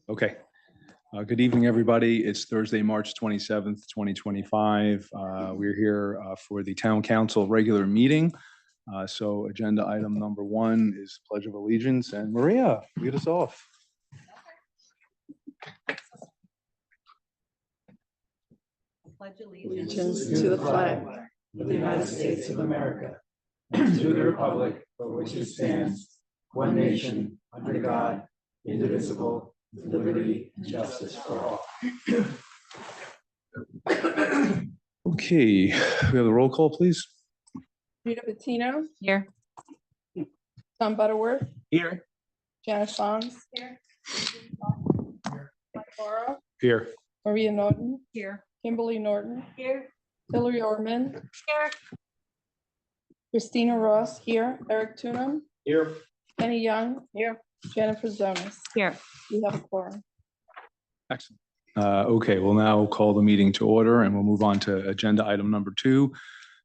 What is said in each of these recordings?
Okay. Good evening, everybody. It's Thursday, March 27th, 2025. We're here for the Town Council regular meeting. So agenda item number 1 is Pledge of Allegiance. And Maria, lead us off. Pledge allegiance to the flag of the United States of America and to the republic for which it stands, one nation, under God, indivisible, with liberty and justice for all. Okay, we have the roll call, please. Rita Bettino, Here. Tom Butterworth, Here. Janice Sons. Here. Mike Morrow, Here. Maria Norton, Here. Kimberly Norton, Here. Hillary Orman, Here. Christina Ross here, Eric Tunham, Here. Penny Young, here, Jennifer Zonas. Here. We have a quorum. Excellent. Okay, we'll now call the meeting to order and we'll move on to agenda item number 2.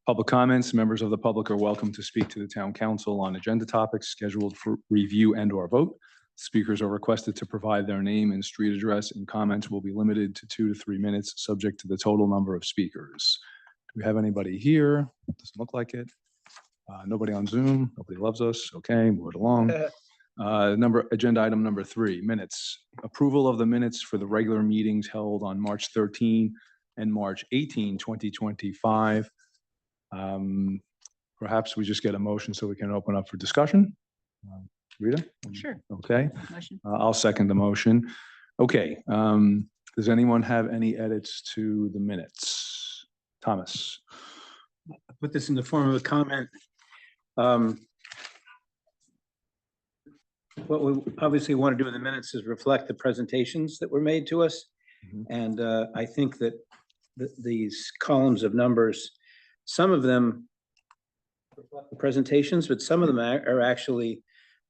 Public comments. Members of the public are welcome to speak to the Town Council on agenda topics scheduled for review and/or vote. Speakers are requested to provide their name and street address, and comments will be limited to 2 to 3 minutes, subject to the total number of speakers. Do we have anybody here? Doesn't look like it. Nobody on Zoom. Nobody loves us. Okay, move it along. Agenda item number 3, minutes. Approval of the minutes for the regular meetings held on March 13 and March 18, 2025. Perhaps we just get a motion so we can open up for discussion. Rita? Sure. Okay, Motion. I'll second the motion. Okay, does anyone have any edits to the minutes? Thomas? I put this in the form of a comment. What we obviously want to do in the minutes is reflect the presentations that were made to us. Mhm. And I think that these columns of numbers, some of them reflect the presentations, but some of them are actually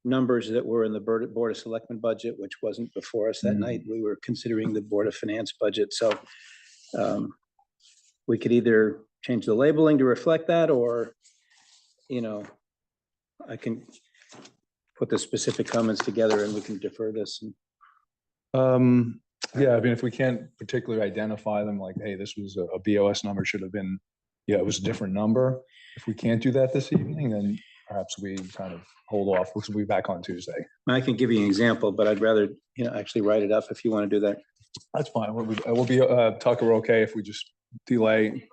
numbers that were in the Board of Selectmen budget, which wasn't before us that Mhm. night. We were considering the Board of Finance budget. So we could either change the labeling to reflect that, or, I can put the specific comments together and we can defer this. Yeah, I mean, if we can't particularly identify them, like, hey, this was a BOS number, should have been, yeah, it was a different number. If we can't do that this evening, then perhaps we kind of hold off. We'll be back on Tuesday. I can give you an example, but I'd rather, actually write it up if you want to do that. That's fine. We'll be, Tucker, okay if we just delay,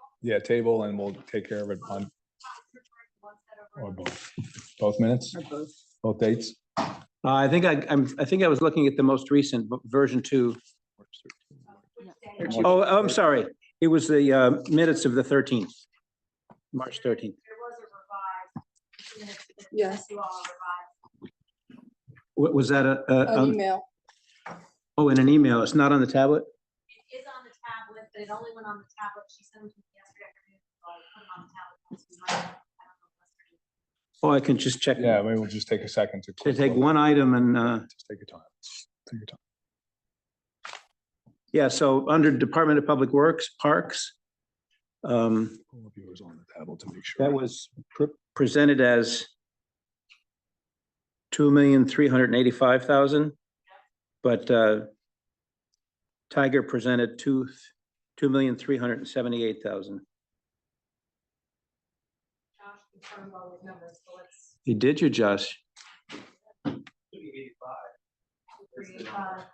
table, and we'll take care of it on or both minutes, both dates. I think I was looking at the most recent version 2. Oh, I'm sorry. It was the minutes of the 13th, March 13th. Yes, What was that? an email. Oh, in an email. It's not on the tablet? It is on the tablet, but it only went on the tablet. She sent it to me yesterday afternoon, so I put it on the tablet. Oh, I can just check. Yeah, maybe we'll just take a second to To take one item and, Just take your time. Take your time. yeah, so under Department of Public Works, Parks, Pull up yours on the tablet to make sure. that was presented as 2,385,000, but Tiger presented 2,378,000. Josh confirmed all those numbers, so let's You did you, Josh? 385.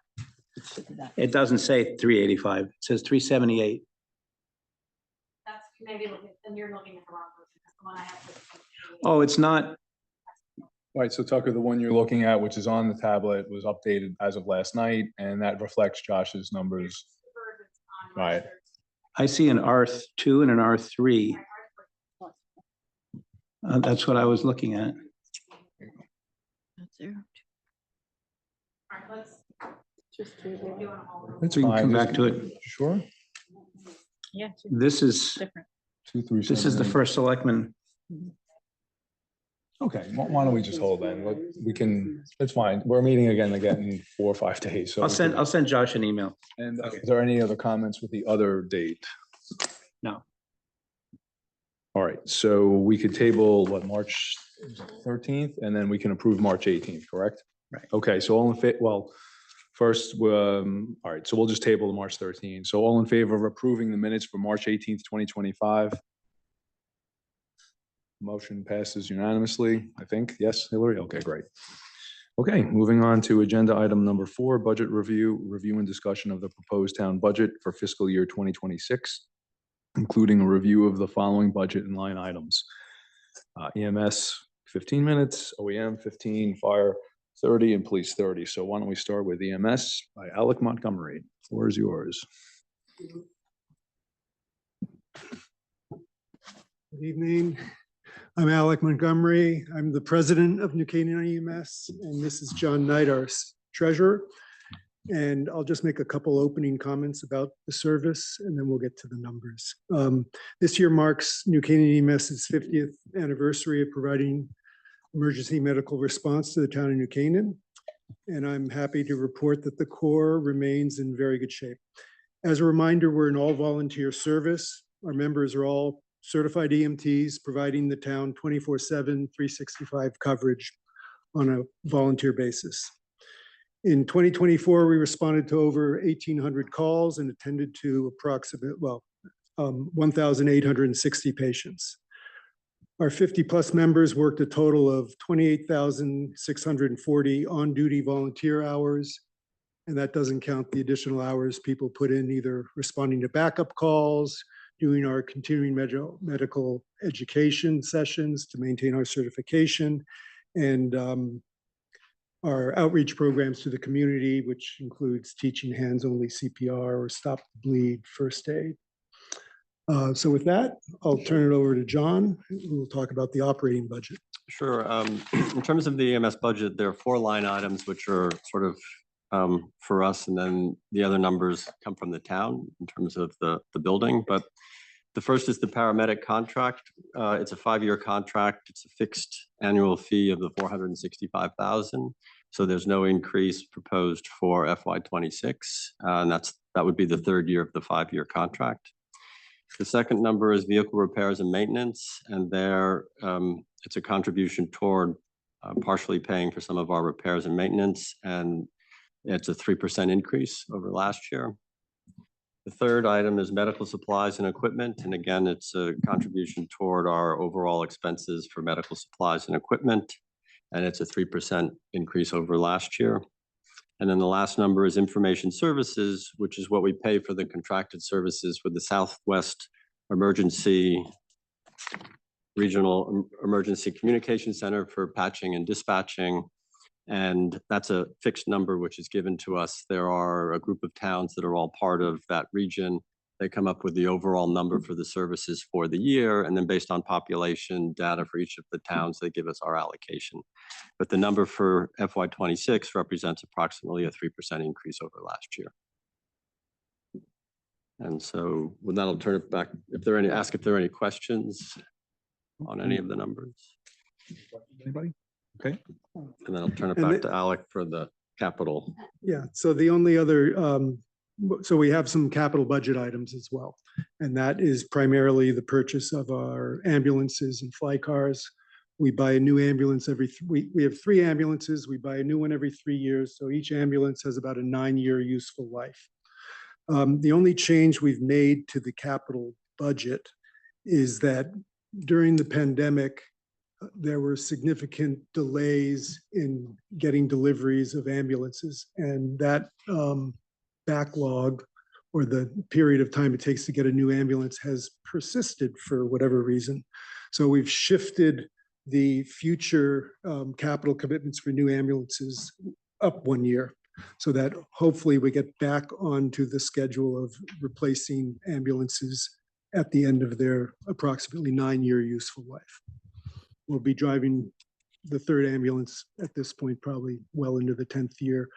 It doesn't say 385. It says 378. That's maybe then you're looking at the wrong version. That's the one I have. Oh, it's not. All right, so Tucker, the one you're looking at, which is on the tablet, was updated as of last night, and that reflects Josh's numbers. Right. I see an R2 and an R3. That's what I was looking at. That's there. All right, let's Just to, do it all. That's We can fine. come Just- back to it. Sure. Yeah. This is Different. 2, 3, this is the 7, first selectman. Okay, why don't we just hold then? We can, it's fine. We're meeting again in 4 or 5 days. So I'll send Josh an email. And is there any other comments with the other date? No. All right, so we could table what, March 13th, and then we can approve March 18th, correct? Right. Okay, so all in fit, well, First, all right, so we'll just table the March 13. So all in favor of approving the minutes for March 18th, 2025? Motion passes unanimously, I think. Yes, Hillary? Okay, great. Okay, moving on to agenda item number 4, budget review and discussion of the proposed town budget for fiscal year 2026, including a review of the following budget and line items. EMS, 15 minutes, OEM, 15, fire, 30, and police, 30. So why don't we start with EMS by Alec Montgomery. Floor is yours. Good evening. I'm Alec Montgomery. I'm the president of New Canaan EMS, and this is John Knight, our treasurer. And I'll just make a couple opening comments about the service, and then we'll get to the numbers. This year marks New Canaan EMS's 50th anniversary of providing emergency medical response to the town of New Canaan. And I'm happy to report that the Corps remains in very good shape. As a reminder, we're an all-volunteer service. Our members are all certified EMTs, providing the town 24/7, 365 coverage on a volunteer basis. In 2024, we responded to over 1,800 calls and attended to approximate, 1,860 patients. Our 50-plus members worked a total of 28,640 on-duty volunteer hours, and that doesn't count the additional hours people put in either responding to backup calls, doing our continuing medical education sessions to maintain our certification, and our outreach programs to the community, which includes teaching hands-only CPR or stop the bleed, first aid. So with that, I'll turn it over to John, who will talk about the operating budget. Sure. In terms of the EMS budget, there are 4 line items which are sort of for us, and then the other numbers come from the town in terms of the building. But the first is the paramedic contract. It's a 5-year contract. It's a fixed annual fee of the $465,000. So there's no increase proposed for FY26, and that would be the 3rd year of the 5-year contract. The second number is vehicle repairs and maintenance, and there it's a contribution toward partially paying for some of our repairs and maintenance, and it's a 3% increase over last year. The third item is medical supplies and equipment, and again, it's a contribution toward our overall expenses for medical supplies and equipment, and it's a 3% increase over last year. And then the last number is information services, which is what we pay for the contracted services with the Southwest Regional Emergency Communication Center for patching and dispatching. And that's a fixed number which is given to us. There are a group of towns that are all part of that region. They come up with the overall number for the services for the year, and then based on population data for each of the towns, they give us our allocation. But the number for FY26 represents approximately a 3% increase over last year. And so with that, I'll turn it back. If there are any questions on any of the numbers. Anybody? Okay. And then I'll turn it back to Alec for the capital. Yeah, so the only other, so we have some capital budget items as well. And that is primarily the purchase of our ambulances and fly cars. We buy a new ambulance we have 3 ambulances. We buy a new one every 3 years. So each ambulance has about a 9-year useful life. The only change we've made to the capital budget is that during the pandemic, there were significant delays in getting deliveries of ambulances, and that backlog or the period of time it takes to get a new ambulance has persisted for whatever reason. So we've shifted the future capital commitments for new ambulances up 1 year, so that hopefully we get back onto the schedule of replacing ambulances at the end of their approximately 9-year useful life. We'll be driving the 3rd ambulance at this point, probably well into the 10th year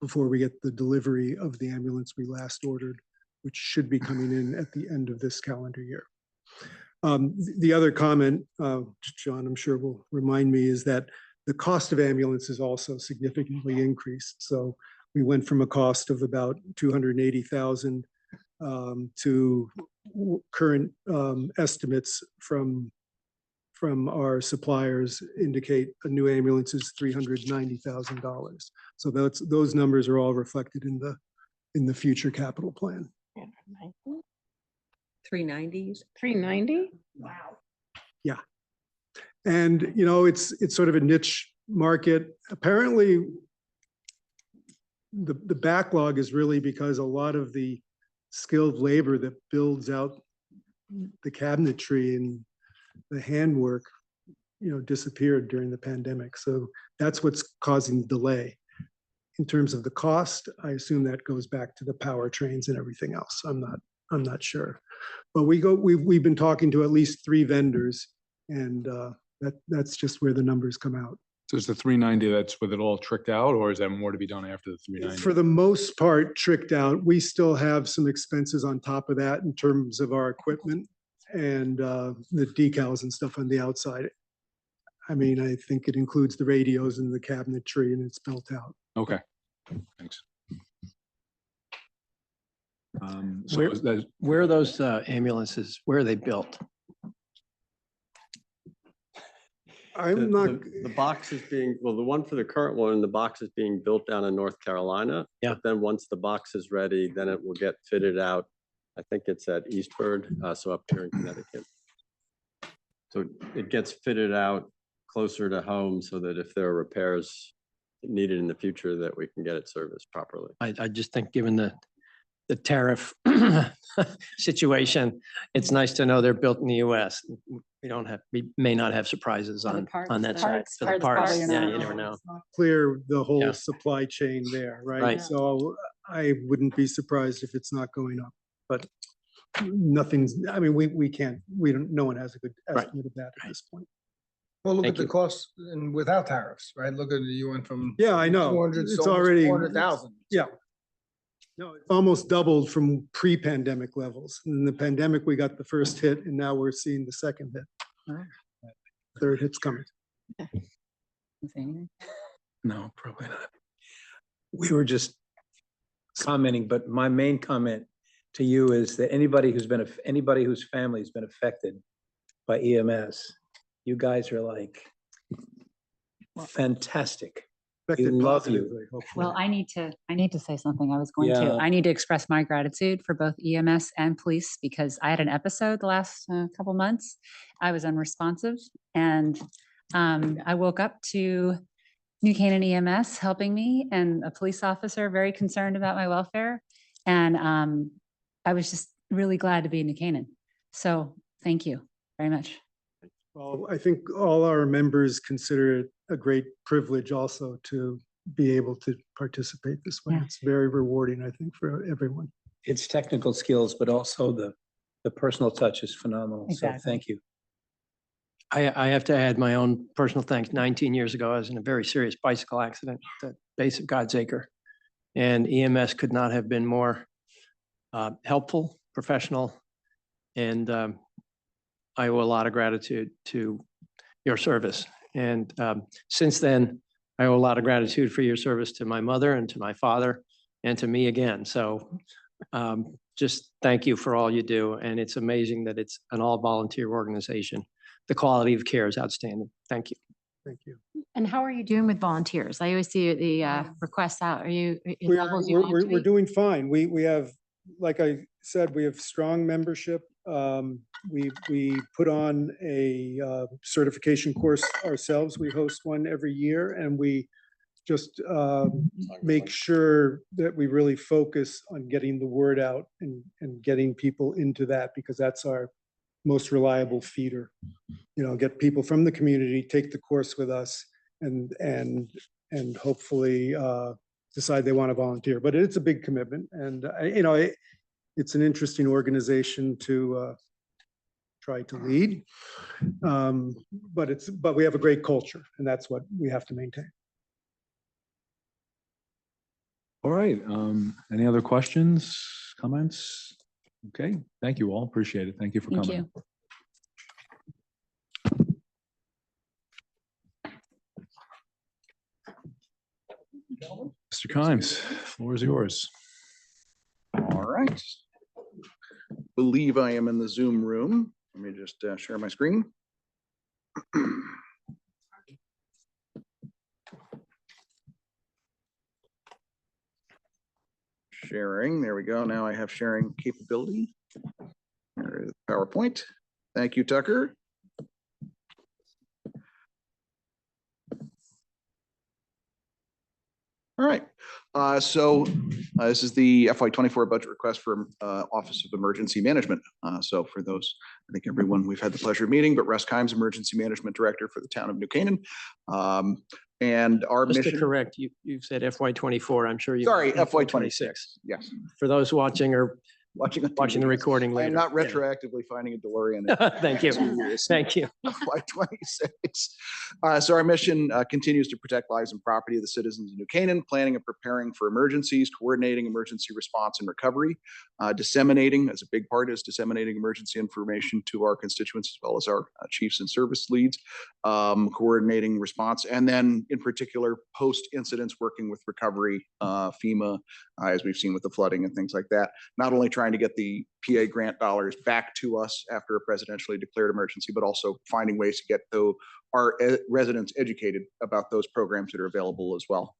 before we get the delivery of the ambulance we last ordered, which should be coming in at the end of this calendar year. The other comment, John, I'm sure will remind me, is that the cost of ambulances also significantly increased. So we went from a cost of about $280,000 to current estimates from from our suppliers indicate a new ambulance is $390,000. So those numbers are all reflected in the future capital plan. 390s. 390? Wow. And, you know, it's sort of a niche market. Apparently, the backlog is really because a lot of the skilled labor that builds out the cabinetry and the handwork, you know, disappeared during the pandemic. So that's what's causing the delay. In terms of the cost, I assume that goes back to the powertrains and everything else. I'm not sure. But we've been talking to at least 3 vendors, and that's just where the numbers come out. So is the 390, that's with it all tricked out, or is there more to be done after the 390? For the most part, tricked out. We still have some expenses on top of that in terms of our equipment and the decals and stuff on the outside. I mean, I think it includes the radios and the cabinetry, and it's built out. Okay, thanks. So Where- is that, Where are those ambulances? Where are they built? I'm not, The box is being, well, the one for the current one, the box is being built down in North Carolina. Yeah. But then once the box is ready, then it will get fitted out. I think it's at Eastford, so up here in Connecticut. So it gets fitted out closer to home so that if there are repairs needed in the future, that we can get it serviced properly. I just think given the tariff situation, it's nice to know they're built in the US. We may not have surprises For the on parts, that though. side. For the Parts, parts, probably yeah, not. you never know. clear the whole Yeah. supply chain there, right? Right. So I wouldn't be surprised if it's not going up, but nothing's, I mean, no one has a good Right. estimate of that at this point. Well, look Thank at the you. cost and without tariffs, right? Look at, you went from Yeah, I know. 200, It's so almost already, 400,000. yeah. No, it's almost doubled from pre-pandemic levels. In the pandemic, we got the first hit, and now we're seeing the second hit. Third hit's coming. No, probably not. We were just commenting, but my main comment to you is that anybody whose family has been affected by EMS, you guys are like fantastic. Affected love you. positively, hopefully. Well, I need to say something. I was going to. Yeah. I need to express my gratitude for both EMS and police because I had an episode the last couple months. I was unresponsive and I woke up to New Canaan EMS helping me and a police officer very concerned about my welfare. And I was just really glad to be in New Canaan. So thank you very much. Well, I think all our members consider it a great privilege also to be able to participate this way. Yeah. It's very rewarding, I think, for everyone. It's technical skills, but also the personal touch is phenomenal. So Exactly. thank you. I have to add my own personal thanks. 19 years ago, I was in a very serious bicycle accident at the base of God's Acre. And EMS could not have been more helpful, professional, and I owe a lot of gratitude to your service. And since then, I owe a lot of gratitude for your service to my mother and to my father and to me again. So just thank you for all you do. And it's amazing that it's an all volunteer organization. The quality of care is outstanding. Thank you. Thank you. And how are you doing with volunteers? I always see the requests out. Are you? at We're, levels you want to we're be? doing fine. We have, like I said, we have strong membership. We put on a certification course ourselves. We host one every year, and we just make sure that we really focus on getting the word out and getting people into that, because that's our most reliable feeder. You know, get people from the community, take the course with us, and hopefully decide they want to volunteer. But it's a big commitment, and it's an interesting organization to try to lead. But we have a great culture, and that's what we have to maintain. all right, any other questions, comments? Okay, thank you all, appreciate it. Thank you for Thank coming. you. Mr. Kimes, floor is yours. All right. Believe I am in the Zoom room. Let me just share my screen. sharing. There we go. Now I have sharing capability. There is PowerPoint. Thank you, Tucker. All right, this is the FY24 budget request for Office of Emergency Management. So for those, I think everyone we've had the pleasure of meeting, but Russ Kimes, Emergency Management Director for the town of New Canaan. And our Just to mission. correct, you've said FY24. I'm sure you. Sorry, meant FY26. Yes. For those watching or Watching the recording I am later. not Yeah. retroactively finding a DeLorean. Thank you. Thank you. FY26. So our mission continues to protect lives and property of the citizens of New Canaan, planning and preparing for emergencies, coordinating emergency response and recovery, disseminating, as a big part is disseminating emergency information to our constituents as well as our chiefs and service leads, coordinating response, and then in particular post incidents working with recovery, FEMA, as we've seen with the flooding and things like that. Not only trying to get the PA grant dollars back to us after a presidentially declared emergency, but also finding ways to get our residents educated about those programs that are available as well.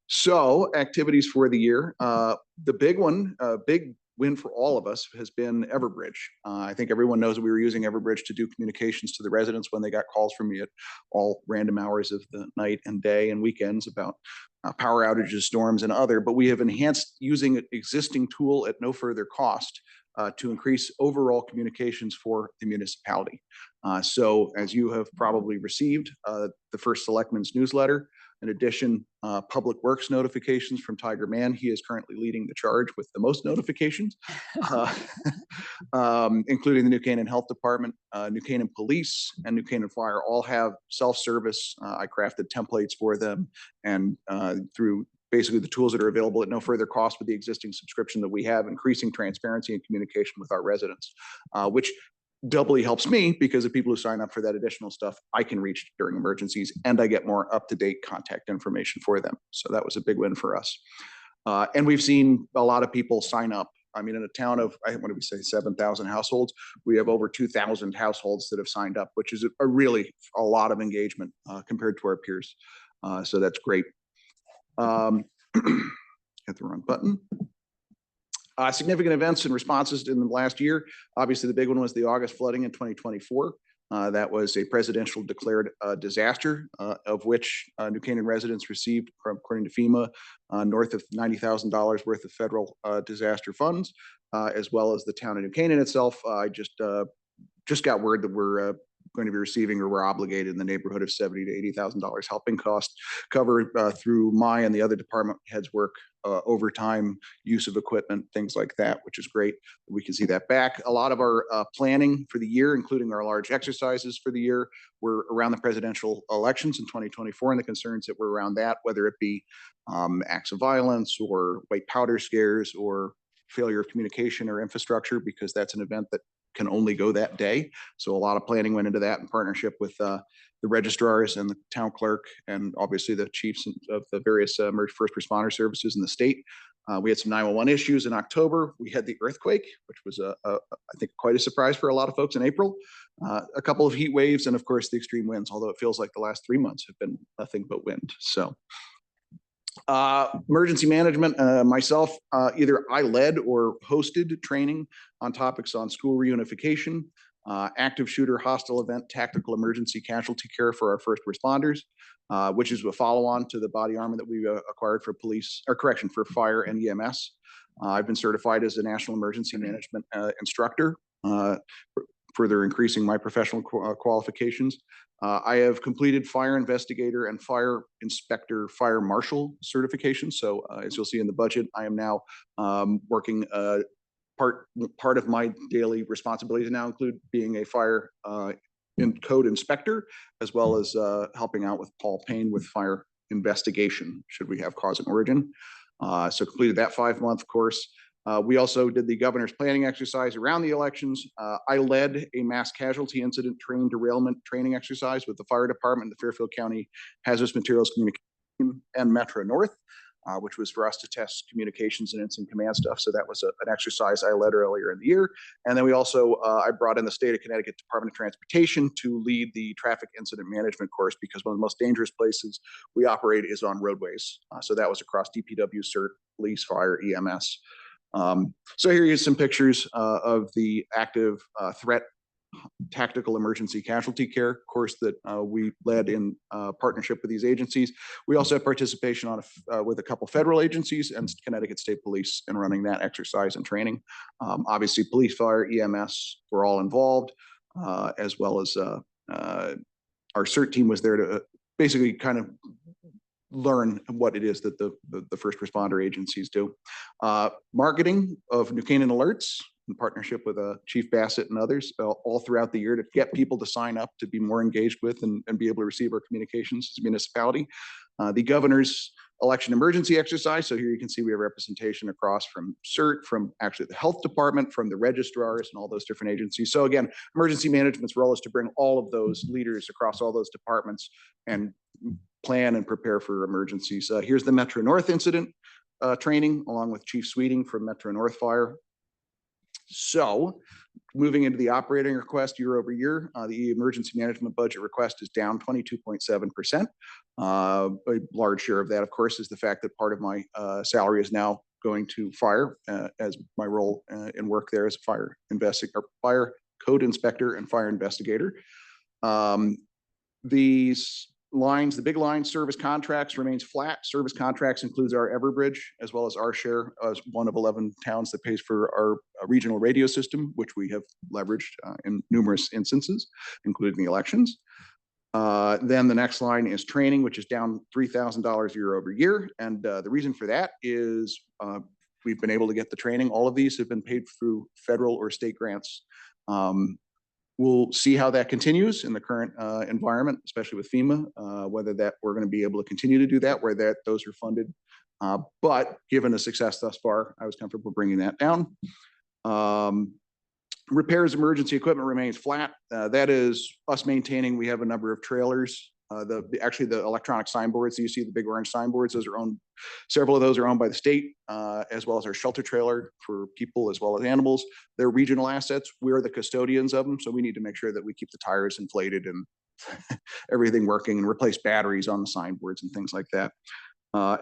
So activities for the year, the big one, big win for all of us has been Everbridge. I think everyone knows that we were using Everbridge to do communications to the residents when they got calls from me at all random hours of the night and day and weekends about power outages, storms, and other, but we have enhanced using an existing tool at no further cost to increase overall communications for the municipality. So as you have probably received the first Selectmen's newsletter, in addition, public works notifications from Tiger Man. He is currently leading the charge with the most notifications, including the New Canaan Health Department, New Canaan Police, and New Canaan Fire all have self-service. I crafted templates for them, and through basically the tools that are available at no further cost with the existing subscription that we have, increasing transparency and communication with our residents, which doubly helps me because the people who sign up for that additional stuff, I can reach during emergencies and I get more up-to-date contact information for them. So that was a big win for us. And we've seen a lot of people sign up. I mean, in a town of, what did we say, 7,000 households, we have over 2,000 households that have signed up, which is a lot of engagement compared to our peers. So that's great. Hit the wrong button. Significant events and responses in the last year. Obviously, the big one was the August flooding in 2024. That was a presidential declared disaster, of which New Canaan residents received, according to FEMA, north of $90,000 worth of federal disaster funds, as well as the town of New Canaan itself. I just got word that we're going to be receiving, or we're obligated in the neighborhood of $70,000 to $80,000 helping cost cover through my and the other department heads work, overtime, use of equipment, things like that, which is great. We can see that back. A lot of our planning for the year, including our large exercises for the year, were around the presidential elections in 2024 and the concerns that were around that, whether it be acts of violence or white powder scares or failure of communication or infrastructure, because that's an event that can only go that day. So a lot of planning went into that in partnership with the registrars and the town clerk, and obviously the chiefs of the various first responder services in the state. We had some 911 issues in October. We had the earthquake, which was I think quite a surprise for a lot of folks in April. A couple of heat waves, and of course the extreme winds, although it feels like the last 3 months have been nothing but wind. So emergency management, myself, either I led or hosted training on topics on school reunification, active shooter, hostile event, tactical emergency casualty care for our first responders, which is a follow-on to the body armor that we acquired for for fire and EMS. I've been certified as a national emergency management instructor, further increasing my professional qualifications. I have completed fire investigator and fire inspector, fire marshal certification. So as you'll see in the budget, I am now working part of my daily responsibilities now include being a fire code inspector, as well as helping out with Paul Payne with fire investigation, should we have cause and origin. So completed that 5-month course. We also did the governor's planning exercise around the elections. I led a mass casualty incident train derailment training exercise with the fire department, the Fairfield County Hazardous Materials Communication, and Metro North. which was for us to test communications and incident command stuff. So that was an exercise I led earlier in the year. And then we also, I brought in the state of Connecticut Department of Transportation to lead the traffic incident management course, because one of the most dangerous places we operate is on roadways. So that was across DPW, CERT, police, fire, EMS. So here is some pictures of the active threat tactical emergency casualty care course that we led in partnership with these agencies. We also have participation on with a couple federal agencies and Connecticut State Police in running that exercise and training. Obviously, police, fire, EMS were all involved, as well as our CERT team was there to basically kind of learn what it is that the first responder agencies do. Marketing of New Canaan Alerts in partnership with Chief Bassett and others all throughout the year to get people to sign up to be more engaged with and be able to receive our communications as a municipality. The governor's election emergency exercise. So here you can see we have representation across from CERT, from actually the health department, from the registrars and all those different agencies. So again, emergency management's role is to bring all of those leaders across all those departments and plan and prepare for emergencies. Here's the Metro North incident training along with Chief Sweeting from Metro North Fire. So moving into the operating request year over year, the emergency management budget request is down 22.7%. A large share of that, of course, is the fact that part of my salary is now going to fire as my role in work there as a fire code inspector and fire investigator. These lines, the big line, service contracts remains flat. Service contracts includes our Everbridge, as well as our share as one of 11 towns that pays for our regional radio system, which we have leveraged in numerous instances, including the elections. Then the next line is training, which is down $3,000 year over year. And the reason for that is we've been able to get the training. All of these have been paid through federal or state grants. We'll see how that continues in the current environment, especially with FEMA, whether that we're going to be able to continue to do that, where those are funded. But given the success thus far, I was comfortable bringing that down. Repairs, emergency equipment remains flat. That is us maintaining. We have a number of trailers. Actually, the electronic signboards, you see the big orange signboards, those are owned, several of those are owned by the state, as well as our shelter trailer for people as well as animals. They're regional assets. We're the custodians of them. So we need to make sure that we keep the tires inflated and everything working and replace batteries on the signboards and things like that,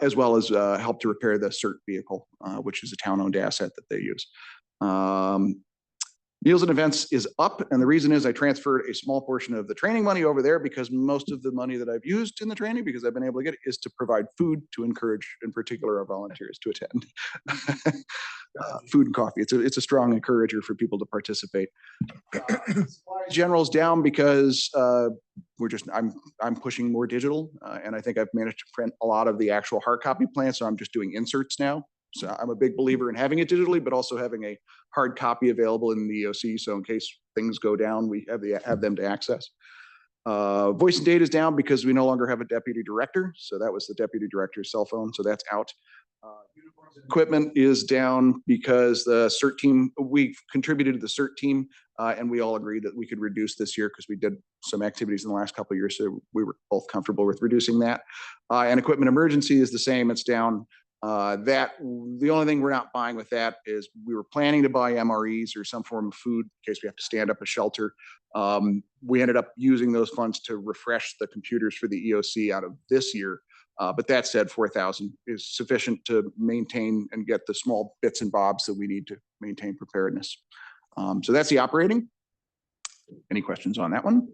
as well as help to repair the CERT vehicle, which is a town-owned asset that they use. Meals and events is up, and the reason is I transferred a small portion of the training money over there because most of the money that I've used in the training, because I've been able to get it, is to provide food to encourage, in particular, our volunteers to attend. Food and coffee. It's a strong encourager for people to participate. General's down because I'm pushing more digital, and I think I've managed to print a lot of the actual hard copy plans, so I'm just doing inserts now. So I'm a big believer in having it digitally, but also having a hard copy available in the EOC. So in case things go down, we have them to access. Voice and data is down because we no longer have a deputy director. So that was the deputy director's cell phone. So that's out. Equipment is down because the CERT team, we've contributed to the CERT team, and we all agreed that we could reduce this year because we did some activities in the last couple of years. So we were both comfortable with reducing that. And equipment emergency is the same. It's down. The only thing we're not buying with that is we were planning to buy MREs or some form of food in case we have to stand up a shelter. We ended up using those funds to refresh the computers for the EOC out of this year. But that said, 4,000 is sufficient to maintain and get the small bits and bobs that we need to maintain preparedness. So that's the operating. Any questions on that one?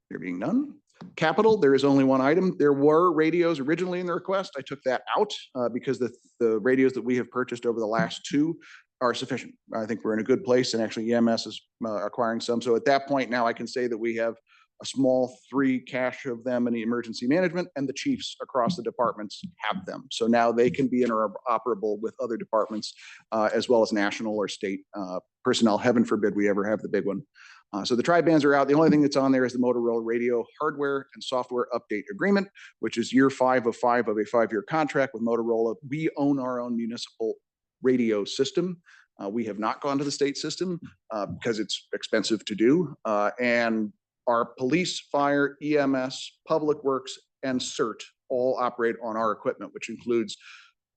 There being none. Capital, there is only one item. There were radios originally in the request. I took that out because the radios that we have purchased over the last two are sufficient. I think we're in a good place, and actually EMS is acquiring some. So at that point now I can say that we have a small 3 cache of them in the emergency management, and the chiefs across the departments have them. So now they can be interoperable with other departments as well as national or state personnel. Heaven forbid we ever have the big one. So the tri-bands are out. The only thing that's on there is the Motorola radio hardware and software update agreement, which is year 5 of a 5-year contract with Motorola. We own our own municipal radio system. We have not gone to the state system because it's expensive to do. And our police, fire, EMS, public works, and CERT all operate on our equipment, which includes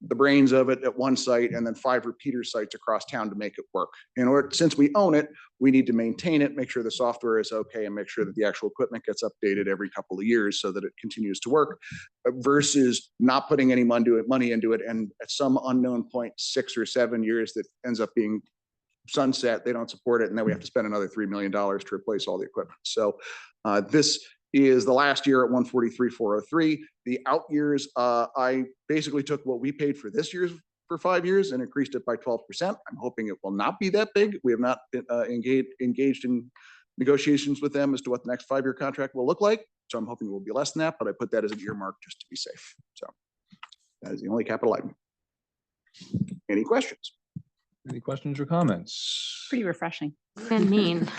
the brains of it at one site and then 5 repeater sites across town to make it work. In order, since we own it, we need to maintain it, make sure the software is okay, and make sure that the actual equipment gets updated every couple of years so that it continues to work, versus not putting any money into it, and at some unknown point, 6 or 7 years, that ends up being sunset, they don't support it, and then we have to spend another $3 million to replace all the equipment. So this is the last year at 143,403. The out years, I basically took what we paid for this year's for 5 years and increased it by 12%. I'm hoping it will not be that big. We have not been, engaged in negotiations with them as to what the next 5-year contract will look like. So I'm hoping it will be less than that, but I put that as an earmark just to be safe. So that is the only capital item. Any questions? Any questions or comments? Pretty refreshing. And mean.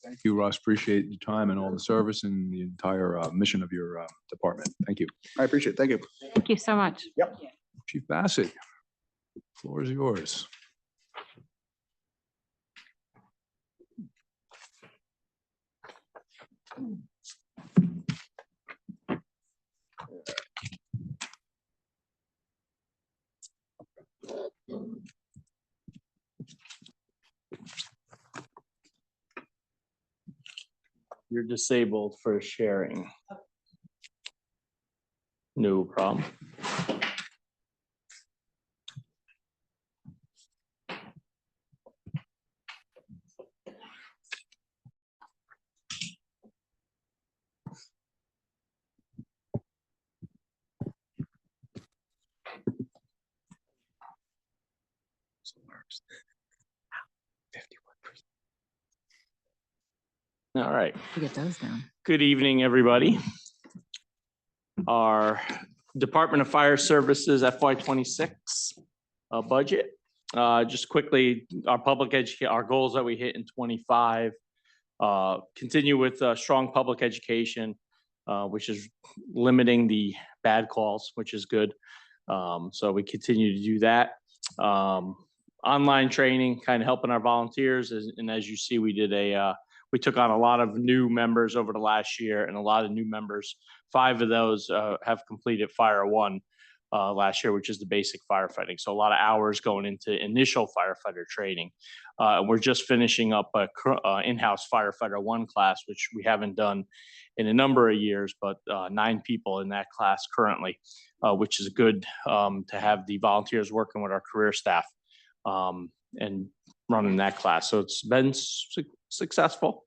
Thank you, Russ. Appreciate your time and all the service and the entire mission of your department. Thank you. I appreciate it. Thank you. Thank you so much. Yep. Chief Bassett, floor is yours. You're disabled for sharing. No problem. All right. To get those down. Good evening, everybody. Our Department of Fire Services FY26 budget. Just quickly, our public education, our goals that we hit in 25, continue with strong public education, which is limiting the bad calls, which is good. So we continue to do that. Online training, kind of helping our volunteers. And as you see, we took on a lot of new members over the last year, and a lot of new members. 5 of those have completed Fire 1 last year, which is the basic firefighting. So a lot of hours going into initial firefighter training. We're just finishing up a in-house firefighter 1 class, which we haven't done in a number of years, but 9 people in that class currently, which is good to have the volunteers working with our career staff and running that class. So it's been successful.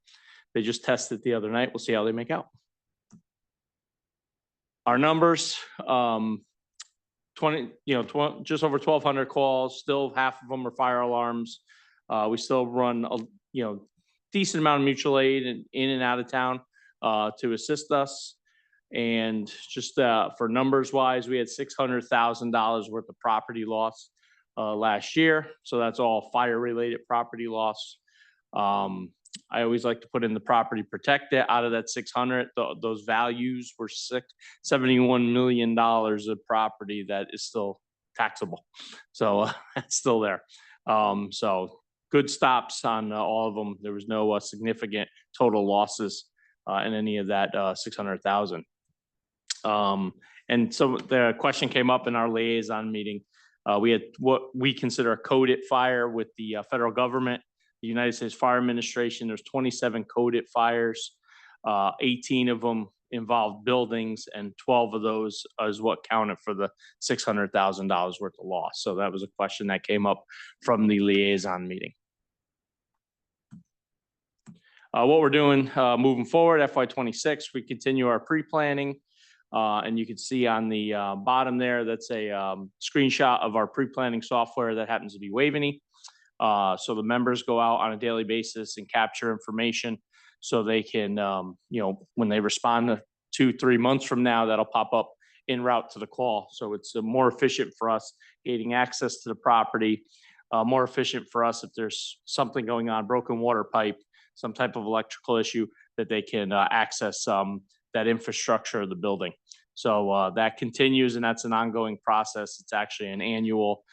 They just tested the other night. We'll see how they make out. Our numbers, 20, just over 1,200 calls. Still half of them are fire alarms. We still run a decent amount of mutual aid in and out of town to assist us. And just for numbers wise, we had $600,000 worth of property loss last year. So that's all fire related property loss. I always like to put in the property protected out of that 600. Those values were $71 million of property that is still taxable. So it's still there. So good stops on all of them. There was no significant total losses in any of that 600,000. And so the question came up in our liaison meeting. We had what we consider a coded fire with the federal government. The United States Fire Administration, there's 27 coded fires. 18 of them involved buildings, and 12 of those is what counted for the $600,000 worth of loss. So that was a question that came up from the liaison meeting. What we're doing moving forward, FY26, we continue our pre-planning. And you can see on the bottom there, that's a screenshot of our pre-planning software that happens to be Waveney. So the members go out on a daily basis and capture information so they can, when they respond to 2-3 months from now, that'll pop up en route to the call. So it's more efficient for us gaining access to the property, more efficient for us if there's something going on, broken water pipe, some type of electrical issue, that they can access that infrastructure of the building. So that continues, and that's an ongoing process. It's actually an annual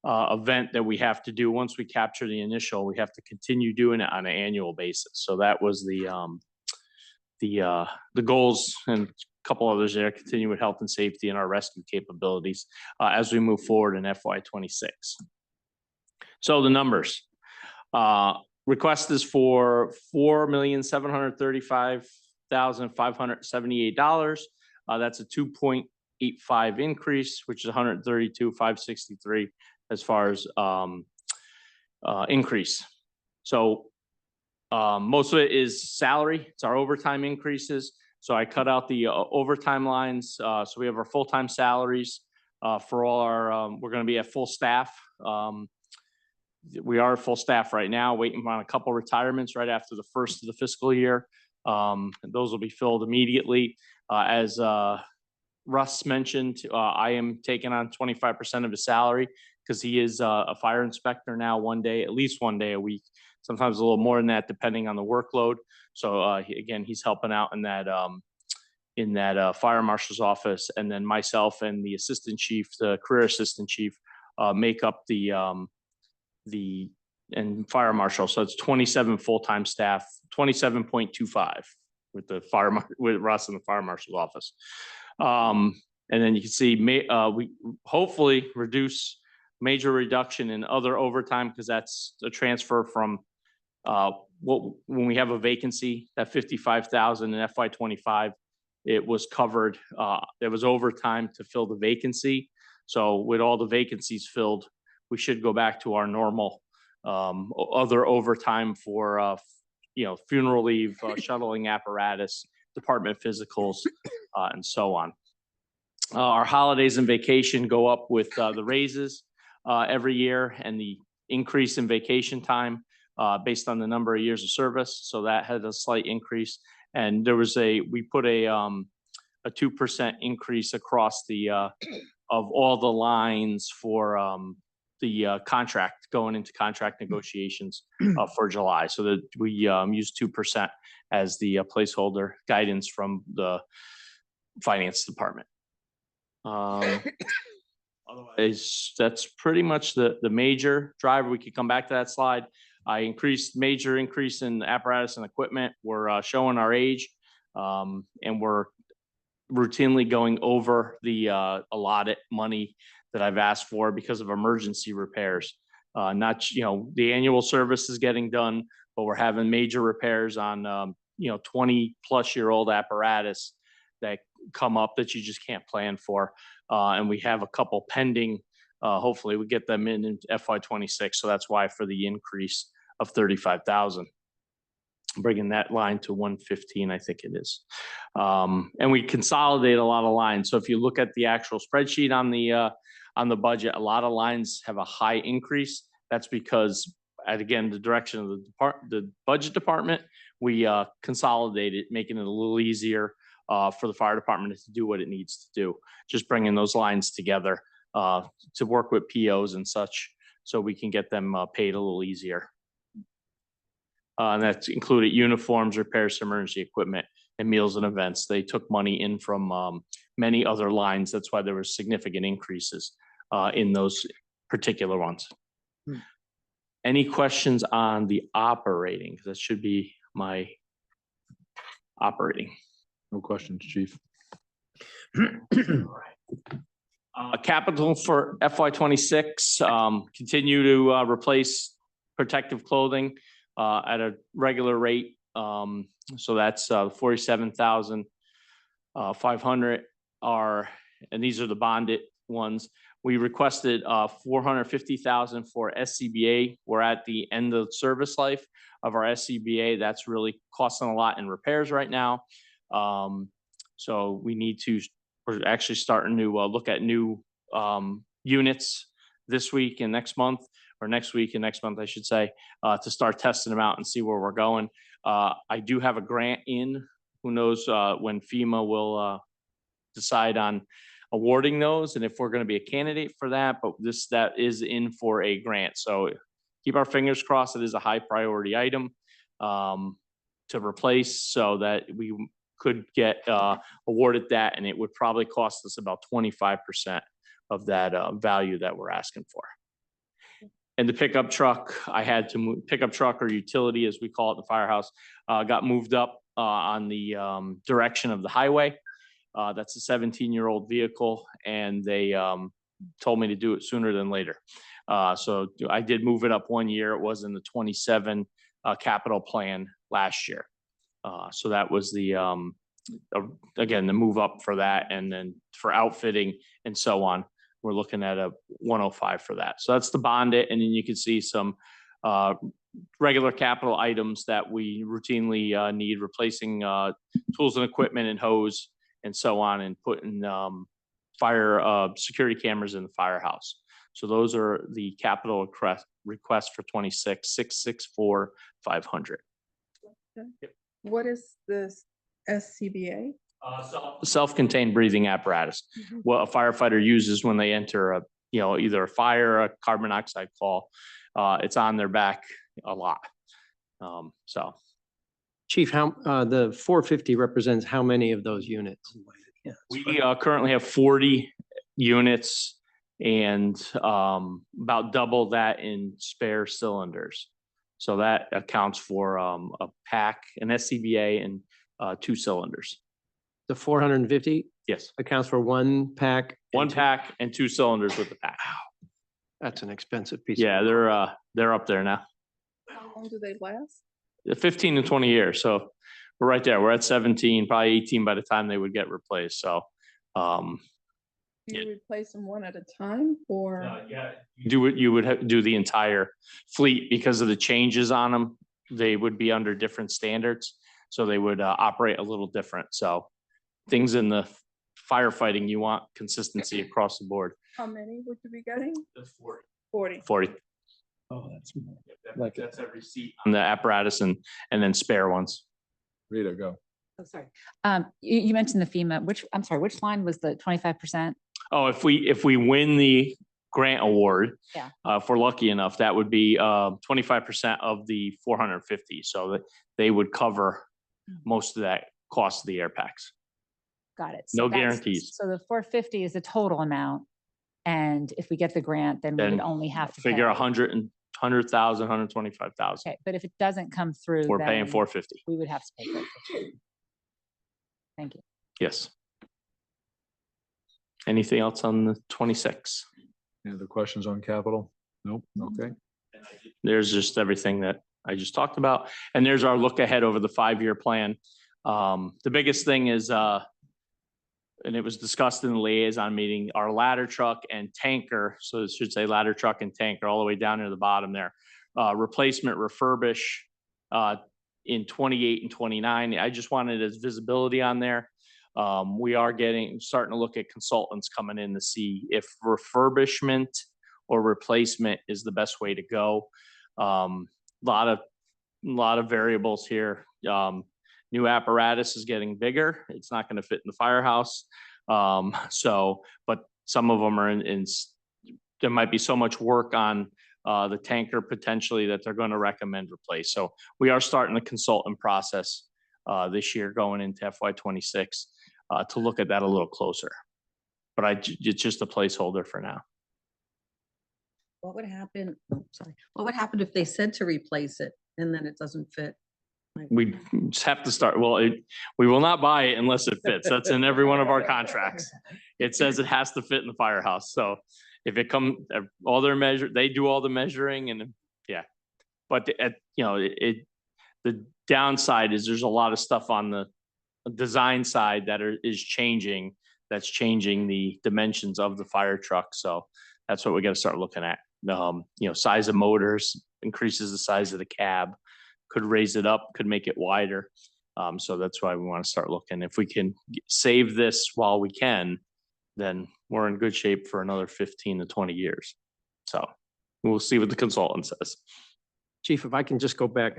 event that we have to do. Once we capture the initial, we have to continue doing it on an annual basis. So that was the the goals and a couple others there, continue with health and safety and our rescue capabilities as we move forward in FY '26. So the numbers. Request is for $4,735,578. That's a 2.85 increase, which is 132,563 as far as increase. So most of it is salary. It's our overtime increases. So I cut out the overtime lines. So we have our full-time salaries for all our, we're going to be at full staff. We are full staff right now, waiting on a couple retirements right after the first of the fiscal year. And those will be filled immediately. As Russ mentioned, I am taking on 25% of his salary because he is a fire inspector now at least one day a week, sometimes a little more than that, depending on the workload. So again, he's helping out in that fire marshal's office. And then myself and the assistant chief, the career assistant chief, make up the fire marshal. So it's 27 full-time staff, 27.25 with with Russ in the fire marshal's office. And then you can see we hopefully reduce major reduction in other overtime because that's a transfer from when we have a vacancy, that 55,000 in FY '25, it was covered. There was overtime to fill the vacancy. So with all the vacancies filled, we should go back to our normal other overtime for funeral leave, shuttling apparatus, department physicals, and so on. Our holidays and vacation go up with the raises every year and the increase in vacation time based on the number of years of service. So that had a slight increase. And there was we put a 2% increase across of all the lines for the contract going into contract negotiations for July. So that we use 2% as the placeholder guidance from the finance department. Otherwise, that's pretty much the major driver. We could come back to that slide. I major increase in apparatus and equipment. We're showing our age, and we're routinely going over the allotted money that I've asked for because of emergency repairs. Not, the annual service is getting done, but we're having major repairs on, 20-plus-year-old apparatus that come up that you just can't plan for. And we have a couple pending. Hopefully we get them in FY '26. So that's why for the increase of 35,000, bringing that line to 115, I think it is. And we consolidate a lot of lines. So if you look at the actual spreadsheet on the budget, a lot of lines have a high increase. That's because, again, the direction of the budget department, we consolidate it, making it a little easier for the fire department to do what it needs to do. Just bringing those lines together to work with POs and such, so we can get them paid a little easier. And that's included uniforms, repairs to emergency equipment, and meals and events. They took money in from many other lines. That's why there were significant increases in those particular ones. Any questions on the operating? That should be my operating. No questions, Chief. Capital for FY '26, continue to replace protective clothing at a regular rate. So that's 47,500 and these are the bonded ones. We requested 450,000 for SCBA. We're at the end of the service life of our SCBA. That's really costing a lot in repairs right now. So we're actually starting to look at new units this week and next month, or next week and next month, I should say, to start testing them out and see where we're going. I do have a grant in. Who knows when FEMA will decide on awarding those and if we're going to be a candidate for that, but that is in for a grant. So keep our fingers crossed. It is a high priority item to replace so that we could get awarded that, and it would probably cost us about 25% of that value that we're asking for. And the pickup truck, I had to move, pickup truck or utility, as we call it in the firehouse, got moved up on the direction of the highway. That's a 17-year-old vehicle, and they told me to do it sooner than later. So I did move it up 1 year. It was in the 27 capital plan last year. So that was the again, the move up for that, and then for outfitting and so on, we're looking at a 105 for that. So that's the bond it, and then you can see some regular capital items that we routinely need, replacing tools and equipment and hose and so on, and putting fire security cameras in the firehouse. So those are the capital requests for 26, 664, 500. What is this SCBA? Self-contained breathing apparatus. What a firefighter uses when they enter a, either a fire, a carbon monoxide call. It's on their back a lot. So. Chief, how, the 450 represents how many of those units? We currently have 40 units and about double that in spare cylinders. So that accounts for a pack, an SCBA, and 2 cylinders. The 450 Yes, accounts for one pack? one pack and 2 cylinders with the pack. That's an expensive piece. Yeah, they're up there now. How long do they last? 15 to 20 years. So we're right there. We're at 17, probably 18 by the time they would get replaced. So Do you replace them one at a time or? you would do the entire fleet because of the changes on them. They would be under different standards, so they would operate a little different. So things in the firefighting, you want consistency across the board. How many would you be getting? 40. 40. Oh, that's Like that's every seat on the apparatus and then spare ones. Rita, go. Oh, sorry. You mentioned the FEMA, I'm sorry, which line was the 25%? Oh, if we win the grant award, Yeah. if we're lucky enough, that would be 25% of the 450. So that they would cover most of that cost of the air packs. Got it. No that's- guarantees. So the 450 is the total amount. And if we get the grant, then we would Then only have to Figure pay. 100,000, 125,000. Okay, but if it doesn't come through, We're paying then 450. we would have to pay 450. Thank you. Yes. Anything else on the 26? Any other questions on capital? Nope. Okay. There's just everything that I just talked about. And there's our look ahead over the 5-year plan. The biggest thing is, and it was discussed in the liaison meeting, our ladder truck and tanker, so it should say ladder truck and tanker all the way down near the bottom there. Replacement refurbish in 28 and 29. I just wanted as visibility on there. We are starting to look at consultants coming in to see if refurbishment or replacement is the best way to go. Lot of variables here. New apparatus is getting bigger. It's not going to fit in the firehouse. But some of them are there might be so much work on the tanker potentially that they're going to recommend replace. So we are starting the consultant process this year going into FY26 to look at that a little closer. But it's just a placeholder for now. What would happen, what would happen if they said to replace it and then it doesn't fit? We just have to start, we will not buy it unless it fits. That's in every one of our contracts. It says it has to fit in the firehouse. So if it all their they do all the measuring and yeah. But the downside is there's a lot of stuff on the design side that is changing. That's changing the dimensions of the fire truck. So that's what we got to start looking at. Size of motors increases the size of the cab. Could raise it up, could make it wider. So that's why we want to start looking. If we can save this while we can, then we're in good shape for another 15 to 20 years. So we'll see what the consultant says. Chief, if I can just go back,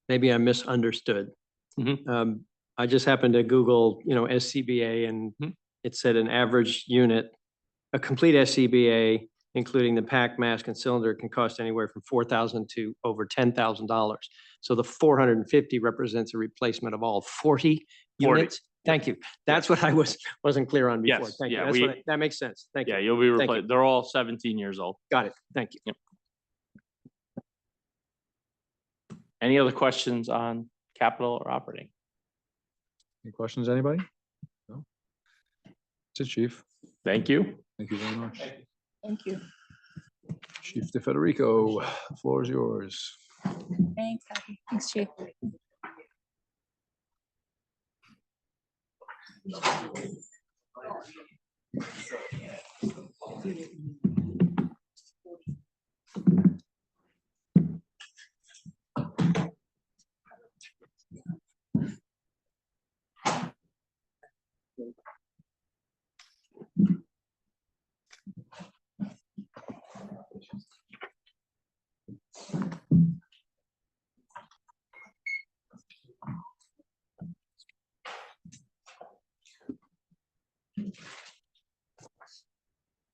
maybe I misunderstood. I just happened to Google, SCBA, and it said an average unit, a complete SCBA, including the pack, mask, and cylinder, can cost anywhere from $4,000 to over $10,000. So the 450 represents a replacement of all 40 units. Thank you. That's what I wasn't clear on before. Yes, Thank yeah, you. That makes sense. Thank you. Yeah, you'll be Thank replaced. you. They're all 17 years old. Got it. Thank you. Yep. Any other questions on capital or operating. Any questions, anybody? No? That's it, Chief. Thank you. Thank you very much. Thank you. Chief DeFederico, the floor is yours. Thanks, Abby. Thanks, Chief.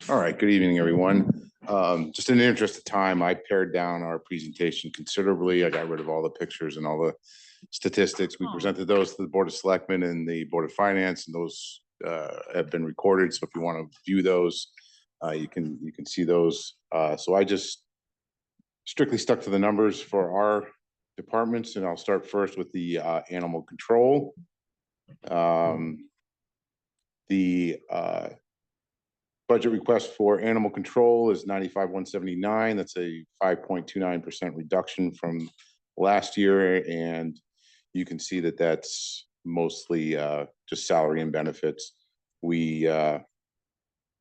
All right, good evening, everyone. Just in the interest of time, I pared down our presentation considerably. I got rid of all the pictures and all the statistics. We presented those to the Board of Selectmen and the Board of Finance, and those have been recorded. So if you want to view those, you can see those. So I just strictly stuck to the numbers for our departments, and I'll start first with the animal control. The budget request for animal control is 95,179. That's a 5.29% reduction from last year, and you can see that that's mostly just salary and benefits. We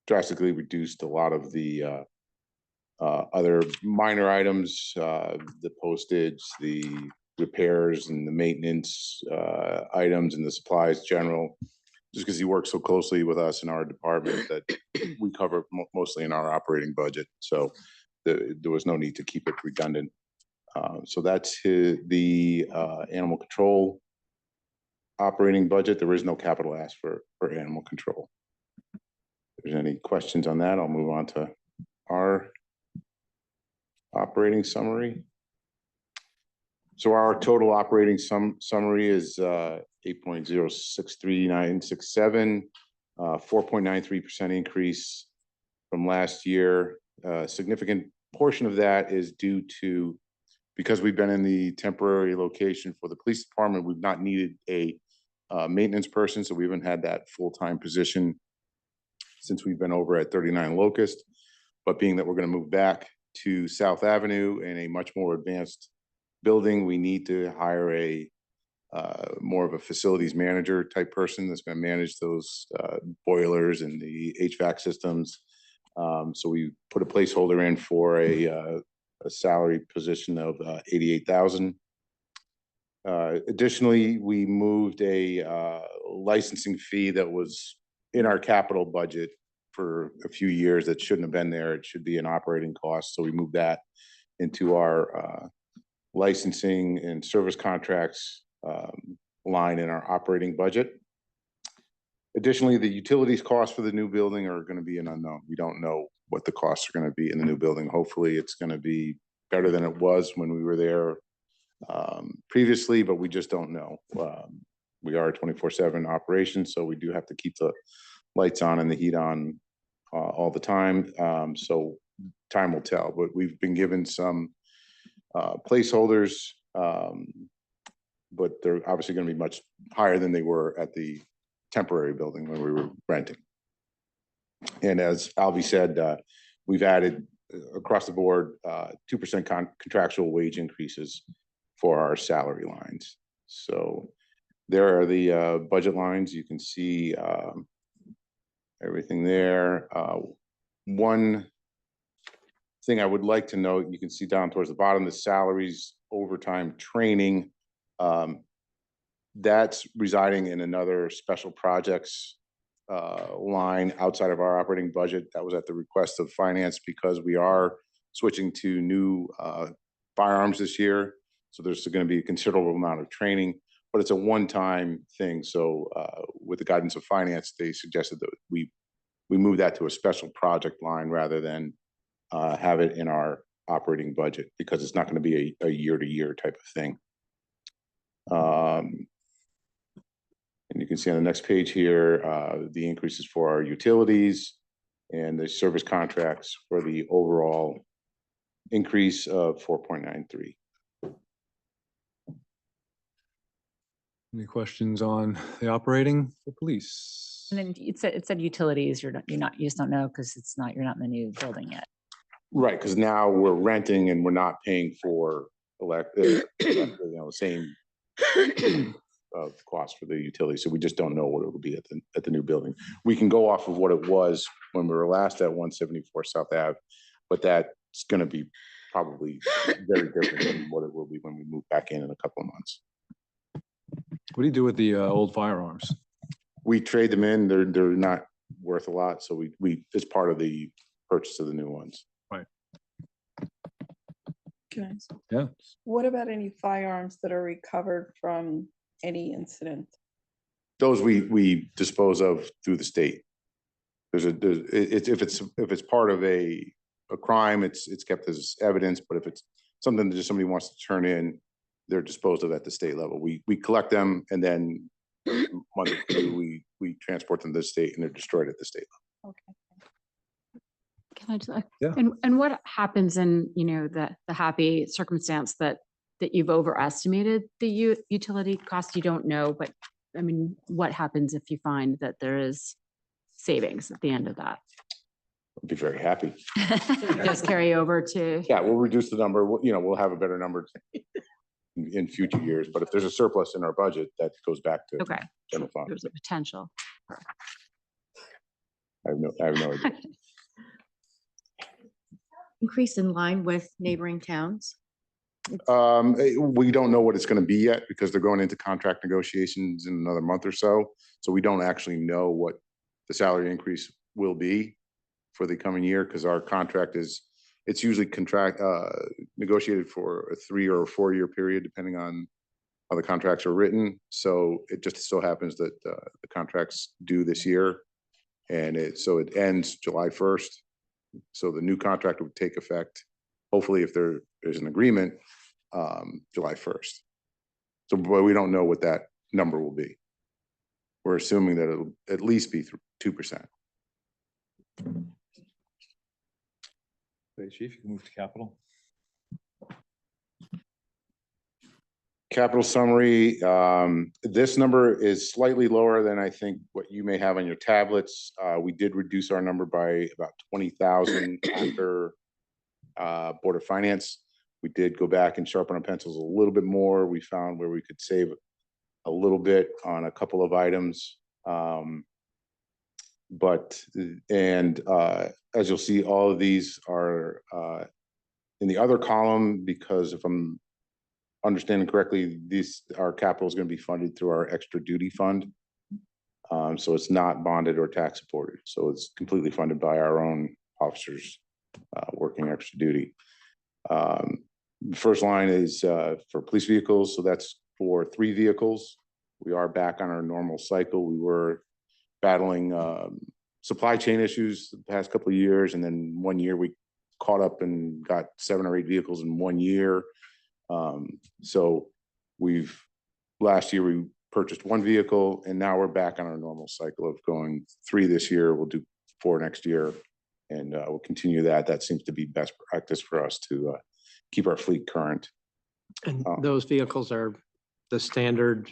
drastically reduced a lot of the other minor items, the postage, the repairs and the maintenance items and the supplies general, just because he works so closely with us in our department that we cover mostly in our operating budget. So there was no need to keep it redundant. So that's the animal control operating budget. There is no capital ask for animal control. If there's any questions on that, I'll move on to our operating summary. So our total operating summary is 8.063967, 4.93% increase from last year. Significant portion of that is due to, because we've been in the temporary location for the police department, we've not needed a maintenance person, so we haven't had that full-time position since we've been over at 39 Locust. But being that we're going to move back to South Avenue in a much more advanced building, we need to hire a more of a facilities manager type person that's going to manage those boilers and the HVAC systems. So we put a placeholder in for a salary position of 88,000. Additionally, we moved a licensing fee that was in our capital budget for a few years that shouldn't have been there. It should be an operating cost. So we moved that into our licensing and service contracts line in our operating budget. Additionally, the utilities costs for the new building are going to be an unknown. We don't know what the costs are going to be in the new building. Hopefully it's going to be better than it was when we were there previously, but we just don't know. We are a 24/7 operation, so we do have to keep the lights on and the heat on all the time. So time will tell, but we've been given some placeholders, but they're obviously going to be much higher than they were at the temporary building when we were renting. And as Alvy said, we've added across the board 2% contractual wage increases for our salary lines. So there are the budget lines. You can see everything there. One thing I would like to note, you can see down towards the bottom, the salaries, overtime, training. That's residing in another special projects line outside of our operating budget. That was at the request of finance because we are switching to new firearms this year. So there's going to be a considerable amount of training, but it's a one-time thing. So with the guidance of finance, they suggested that we move that to a special project line rather than have it in our operating budget, because it's not going to be a year-to-year type of thing. And you can see on the next page here, the increases for our utilities and the service contracts for the overall increase of 4.93. Any questions on the operating for police? And then it said utilities, you're not, you just don't know because you're not in the new building yet. Right, because now we're renting and we're not paying for same cost for the utility. So we just don't know what it will be at the new building. We can go off of what it was when we were last at 174 South Ave, but that's going to be probably very different than what it will be when we move back in a couple of months. What do you do with the old firearms? We trade them in. They're not worth a lot, so we it's part of the purchase of the new ones. Right. Can I ask? Yeah. What about any firearms that are recovered from any incident? Those we dispose of through the state. If it's part of a crime, it's kept as evidence. But if it's something that just somebody wants to turn in, they're disposed of at the state level. We collect them, and then months we transport them to the state, and they're destroyed at the state level. Okay. Can I just, Yeah. and what happens in, the happy circumstance that you've overestimated the utility cost? You don't know, but I mean, what happens if you find that there is savings at the end of that? I'd be very happy. Just carry over to, Yeah, we'll reduce the number. We'll have a better number in future years. But if there's a surplus in our budget, that goes back to okay, general fund. there's a potential. I have no idea. Increase in line with neighboring towns? We don't know what it's going to be yet because they're going into contract negotiations in another month or so. So we don't actually know what the salary increase will be for the coming year, because our contract it's usually negotiated for a 3 or 4 year period, depending on how the contracts are written. So it just so happens that the contract's due this year, and it ends July 1st. So the new contract would take effect, hopefully, if there's an agreement, July 1st. So, but we don't know what that number will be. We're assuming that it'll at least be 2%. Okay, Chief, you can move to capital. Capital summary, this number is slightly lower than I think what you may have on your tablets. We did reduce our number by about 20,000 after Board of Finance. We did go back and sharpen our pencils a little bit more. We found where we could save a little bit on a couple of items. As you'll see, all of these are in the other column, because if I'm understanding correctly, our capital is going to be funded through our extra duty fund. So it's not bonded or tax supported. So it's completely funded by our own officers working extra duty. The first line is for police vehicles. So that's for 3 vehicles. We are back on our normal cycle. We were battling supply chain issues the past couple of years. And then 1 year we caught up and got 7 or 8 vehicles in 1 year. So last year we purchased 1 vehicle, and now we're back on our normal cycle of going 3 this year. We'll do 4 next year, and we'll continue that. That seems to be best practice for us to keep our fleet current. And those vehicles are the standard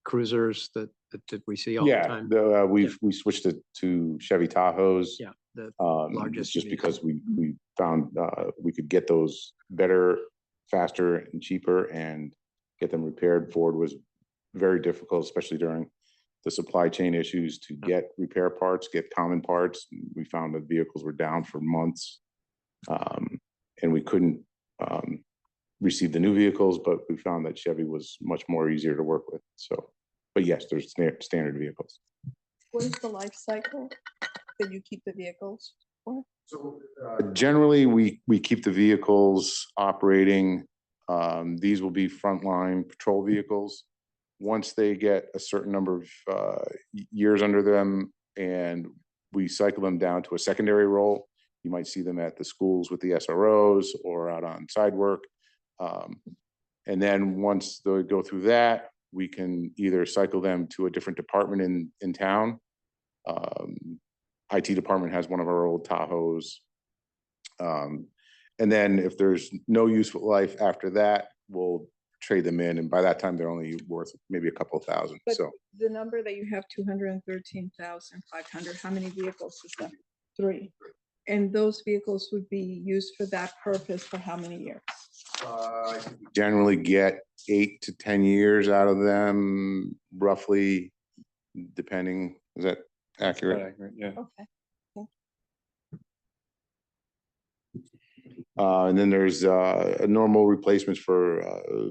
cruisers that we see all the time? Yeah, we switched it to Chevy Tahoes. Yeah, the largest. Just because we found we could get those better, faster, and cheaper, and get them repaired. Ford was very difficult, especially during the supply chain issues, to get repair parts, get common parts. We found that vehicles were down for months, and we couldn't receive the new vehicles, but we found that Chevy was much more easier to work with. So, but yes, there's standard vehicles. What is the life cycle that you keep the vehicles for? So generally, we keep the vehicles operating. These will be frontline patrol vehicles. Once they get a certain number of years under them, and we cycle them down to a secondary role. You might see them at the schools with the SROs or out on side work. And then once they go through that, we can either cycle them to a different department in town. IT department has one of our old Tahoes. And then if there's no useful life after that, we'll trade them in, and by that time, they're only worth maybe a couple of thousand, But so. the number that you have, 213,500, how many vehicles is that? 3. And those vehicles would be used for that purpose for how many years? Generally get 8 to 10 years out of them, roughly, depending, is that accurate? Yeah. Okay. And then there's normal replacements for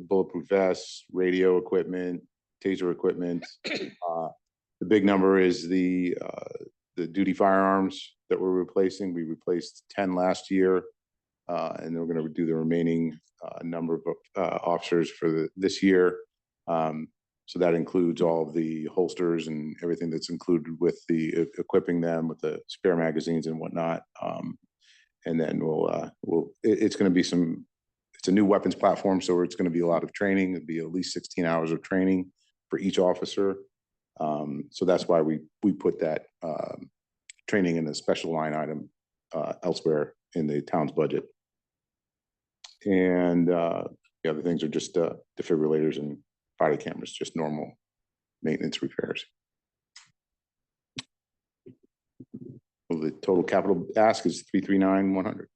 bulletproof vests, radio equipment, taser equipment. The big number is the duty firearms that we're replacing. We replaced 10 last year, and we're going to do the remaining number of officers for this year. So that includes all of the holsters and everything that's included with the equipping them with the spare magazines and whatnot. And then it's going to be it's a new weapons platform, so it's going to be a lot of training. It'll be at least 16 hours of training for each officer. So that's why we put that training in a special line item elsewhere in the town's budget. And the other things are just defibrillators and body cameras, just normal maintenance repairs. Well, the total capital ask is 339,100.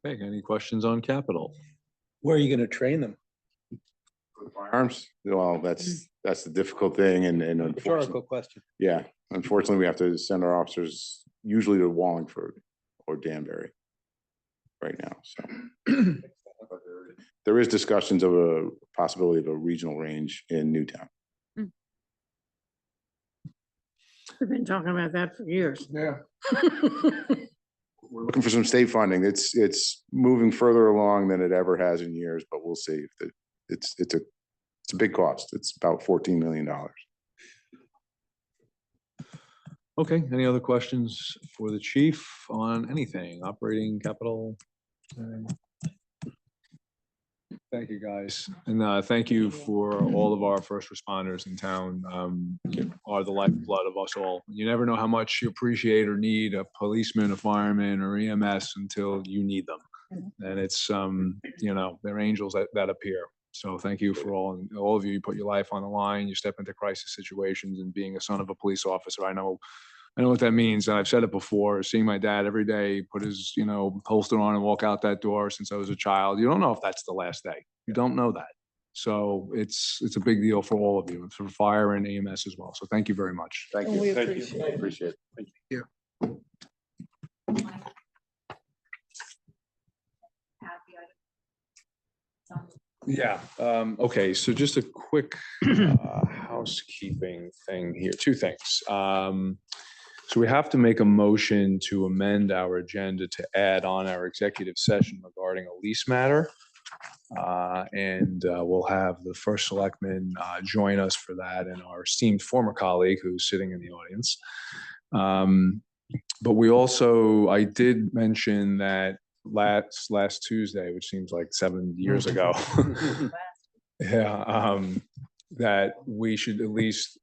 Okay, any questions on capital? Where are you gonna train them? Firearms, well, that's the difficult thing, and unfortunately, Rhetorical question. yeah, unfortunately, we have to send our officers usually to Wallingford or Danbury right now, so. There is discussions of a possibility of a regional range in Newtown. We've been talking about that for years. Yeah. We're looking for some state funding. It's moving further along than it ever has in years, but we'll see. It's a big cost. It's about $14 million. Okay, any other questions for the chief on anything, operating capital? Thank you, guys. And thank you for all of our first responders in town. You are the lifeblood of us all. You never know how much you appreciate or need a policeman, a fireman, or EMS until you need them. And it's, you know, they're angels that appear. So thank you for all, and all of you, you put your life on the line, you step into crisis situations, and being a son of a police officer, I know what that means. I've said it before, seeing my dad every day put his, you know, holster on and walk out that door since I was a child. You don't know if that's the last day. You don't know that. So it's a big deal for all of you, for fire and EMS as well. So thank you very much. Thank And you. we Thank you. appreciate it. Appreciate it. Thank you. Yeah, okay, so just a quick housekeeping thing here, 2 things. So we have to make a motion to amend our agenda to add on our executive session regarding a lease matter. And we'll have the first selectman join us for that, and our esteemed former colleague who's sitting in the audience. But we also, I did mention that last Tuesday, which seems like 7 years ago. Yeah, that we should at least,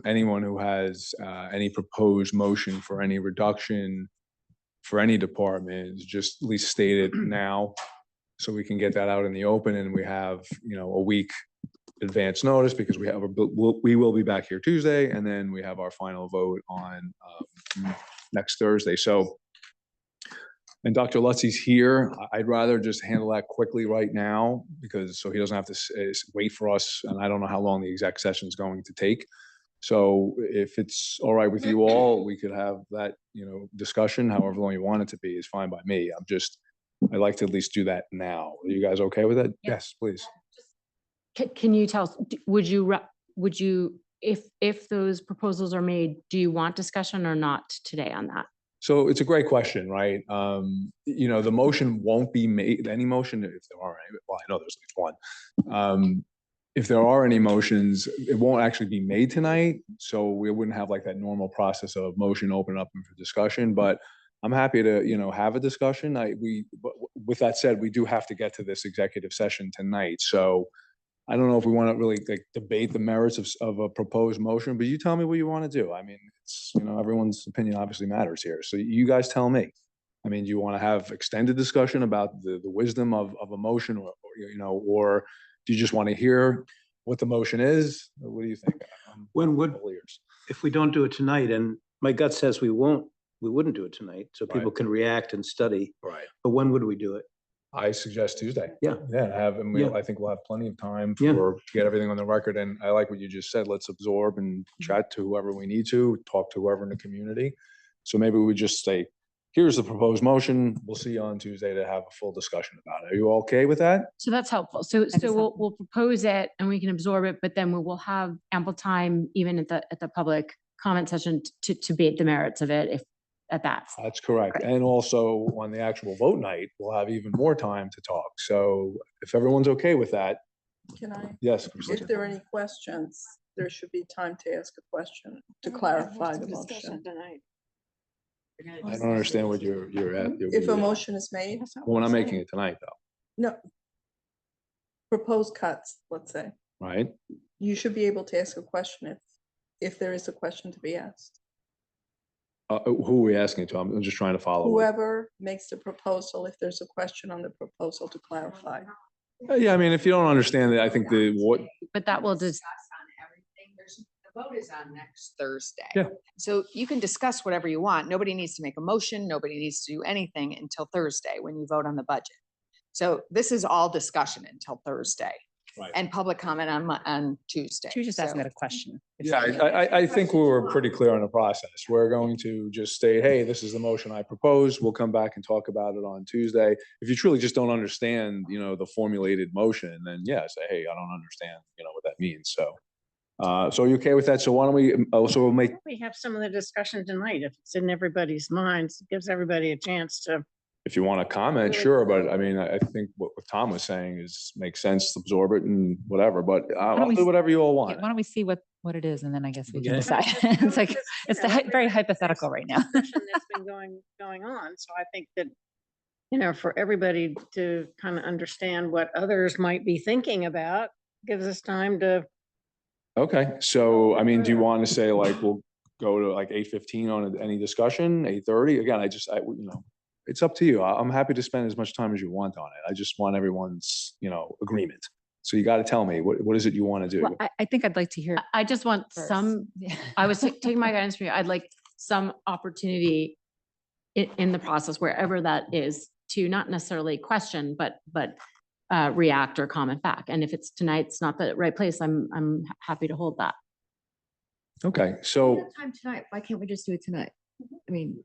anyone who has any proposed motion for any reduction for any department, just at least state it now, so we can get that out in the open, and we have, you know, a week advance notice, because we will be back here Tuesday, and then we have our final vote on next Thursday. So, and Dr. Lutzi's here. I'd rather just handle that quickly right now, because so he doesn't have to wait for us, and I don't know how long the exec session is going to take. So if it's all right with you all, we could have that, you know, discussion, however long you want it to be, is fine by me. I'd like to at least do that now. Are you guys okay with it? Yeah. Yes, please. Can you tell us, would you, if those proposals are made, do you want discussion or not today on that? So it's a great question, right? You know, the motion won't be made, any motion, if there are any, well, I know there's at least one. If there are any motions, it won't actually be made tonight. So we wouldn't have like that normal process of motion open up for discussion, but I'm happy to, you know, have a discussion. With that said, we do have to get to this executive session tonight. So I don't know if we want to really like debate the merits of a proposed motion, but you tell me what you want to do. I mean, it's, you know, everyone's opinion obviously matters here. So you guys tell me. I mean, do you want to have extended discussion about the wisdom of a motion, or you know, or Do you just want to hear what the motion is? Or what do you think? When would, All ears. if we don't do it tonight, and my gut says we wouldn't do it tonight, so people Right. can react and study, Right. but when would we do it? I suggest Tuesday. Yeah. Yeah, Yeah. I think we'll have plenty of time Yeah. to get everything on the record. And I like what you just said. Let's absorb and chat to whoever we need to, talk to whoever in the community. So maybe we just say, here's the proposed motion. We'll see you on Tuesday to have a full discussion about it. Are you okay with that? So that's helpful. So, is so we'll helpful. propose it and we can absorb it, but then we will have ample time, even at the public comment session to debate the merits of it if at that. That's correct. Right. And also on the actual vote night, we'll have even more time to talk. So if everyone's okay with that, Can I, yes, if Christina. there are any questions, there should be time to ask a question to clarify the motion. I don't understand what you're at. If a motion is made, Well, we're not making it tonight though, no. Proposed cuts, let's say, right? you should be able to ask a question if there is a question to be asked. Who are we asking it to? I'm just trying to follow. Whoever makes the proposal, if there's a question on the proposal to clarify. Yeah, I mean, if you don't understand it, I think But that will just, The vote is on next Thursday. Yeah. So you can discuss whatever you want. Nobody needs to make a motion. Nobody needs to do anything until Thursday when you vote on the budget. So this is all discussion until Thursday. Right. And public comment on Tuesday. She was just asking So- that a question. Yeah, I think we were pretty clear on the process. We're going to just state, hey, this is the motion I propose. We'll come back and talk about it on Tuesday. If you truly just don't understand, the formulated motion, then yeah, say, hey, I don't understand, what that means. So, so are you okay with that? So why don't we, so we'll make, We have some of the discussion tonight. If it's in everybody's minds, it gives everybody a chance to. if you want to comment, sure. But I mean, I think what Tom was saying makes sense, absorb it and whatever, but I'll we do whatever you all Yeah, want. why don't we see what it is, and then I guess we can Okay. decide. It's like, it's very hypothetical right now. Discussion that's been going on. So I think that, for everybody to kind of understand what others might be thinking about, gives us time to. Okay, so I mean, do you want to say like, we'll go to like 8:15 on any discussion, 8:30? Again, it's up to you. I'm happy to spend as much time as you want on it. I just want everyone's, agreement. So you got to tell me, what is it you want to do? Well, I think I'd like to hear. I just want first. some, I was taking my guidance from you. I'd like some opportunity in the process, wherever that is, to not necessarily question, but react or comment back. And if it's tonight's not the right place, I'm happy to hold that. Okay, We so have time tonight. Why can't we just do it tonight? I mean,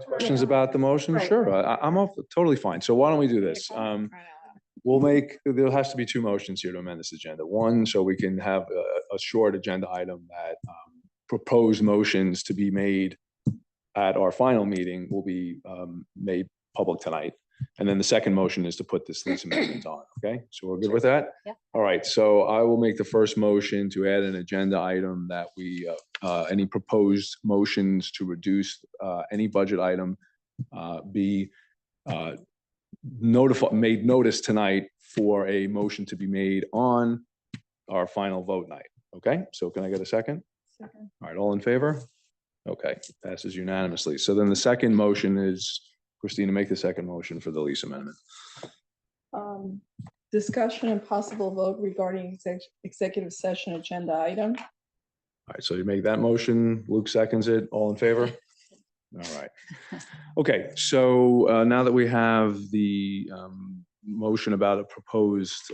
questions about the motion? Right. Sure, I'm totally fine. So why don't we do this? There has to be two motions here to amend this agenda. One, so we can have a short agenda item that proposed motions to be made at our final meeting will be made public tonight. And then the second motion is to put this lease amendment on, okay? So we're good with that? Yeah. All right, so I will make the first motion to add an agenda item that we, any proposed motions to reduce any budget item be made notice tonight for a motion to be made on our final vote night, okay? So can I get a second? Second. All right, all in favor? Okay, passes unanimously. So then the second motion is, Christina, make the second motion for the lease amendment. Discussion and possible vote regarding executive session agenda item. All right, so you make that motion, Luke seconds it, all in favor? All right. Okay, so now that we have the motion about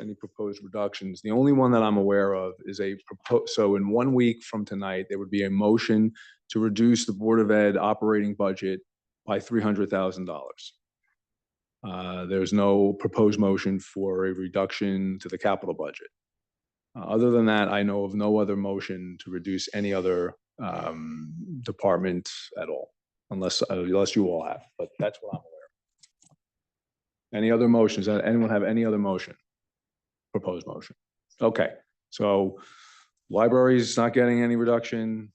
any proposed reductions, the only one that I'm aware of is so in 1 week from tonight, there would be a motion to reduce the Board of Ed operating budget by $300,000. There's no proposed motion for a reduction to the capital budget. Other than that, I know of no other motion to reduce any other department at all, unless you all have, but that's what I'm aware of. Any other motions? Anyone have any other motion? Proposed motion? Okay, so library's not getting any reduction.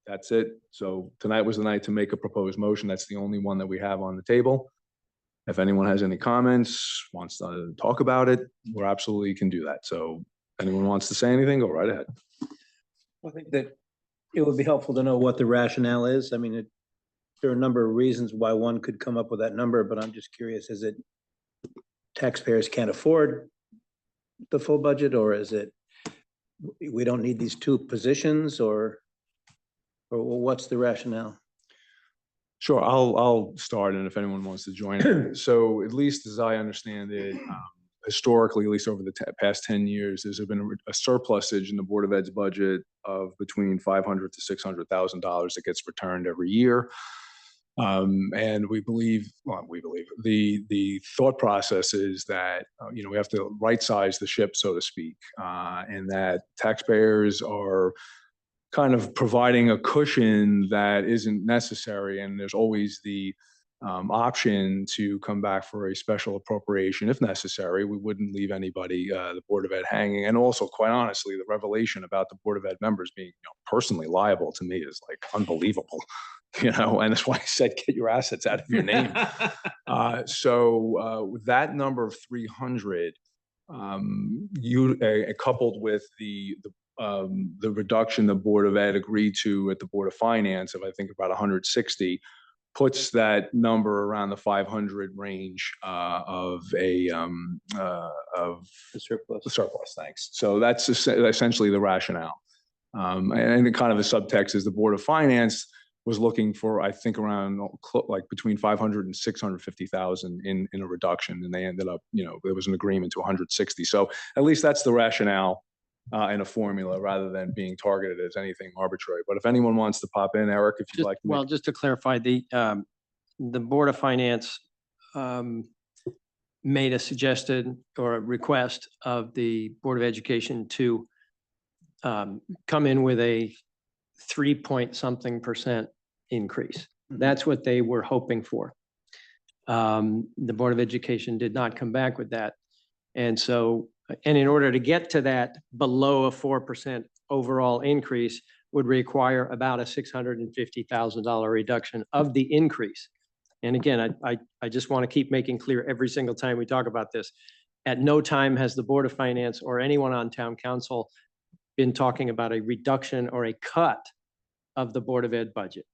That's it. So tonight was the night to make a proposed motion. That's the only one that we have on the table. If anyone has any comments, wants to talk about it, we absolutely can do that. So anyone wants to say anything, go right ahead. I think that it would be helpful to know what the rationale is. I mean, there are a number of reasons why one could come up with that number, but I'm just curious, is it taxpayers can't afford the full budget, or is it, we don't need these two positions, or what's the rationale? Sure, I'll start, and if anyone wants to join in. So at least as I understand it, historically, at least over the past 10 years, there's been a surplusage in the Board of Ed's budget of between $500,000 to $600,000 that gets returned every year. And we believe the thought process is that, we have to right-size the ship, so to speak, and that taxpayers are kind of providing a cushion that isn't necessary. And there's always the option to come back for a special appropriation if necessary. We wouldn't leave anybody, the Board of Ed, hanging. And also, quite honestly, the revelation about the Board of Ed members being personally liable to me is like unbelievable. And that's why I said, get your assets out of your name. So with that number of 300, coupled with the reduction the Board of Ed agreed to at the Board of Finance of, I think, about 160, puts that number around the 500 range of the surplus. Thanks. So that's essentially the rationale. And kind of the subtext is the Board of Finance was looking for, I think, around like between 500 and 650,000 in a reduction, and they ended up, there was an agreement to 160. So at least that's the rationale in a formula, rather than being targeted as anything arbitrary. But if anyone wants to pop in, Eric, if you'd like to. Well, just to clarify, the Board of Finance made a suggested or a request of the Board of Education to come in with a 3-point-something% increase. That's what they were hoping for. The Board of Education did not come back with that. And in order to get to that below a 4% overall increase would require about a $650,000 reduction of the increase. And again, I just want to keep making clear every single time we talk about this. At no time has the Board of Finance or anyone on town council been talking about a reduction or a cut of the Board of Ed budget.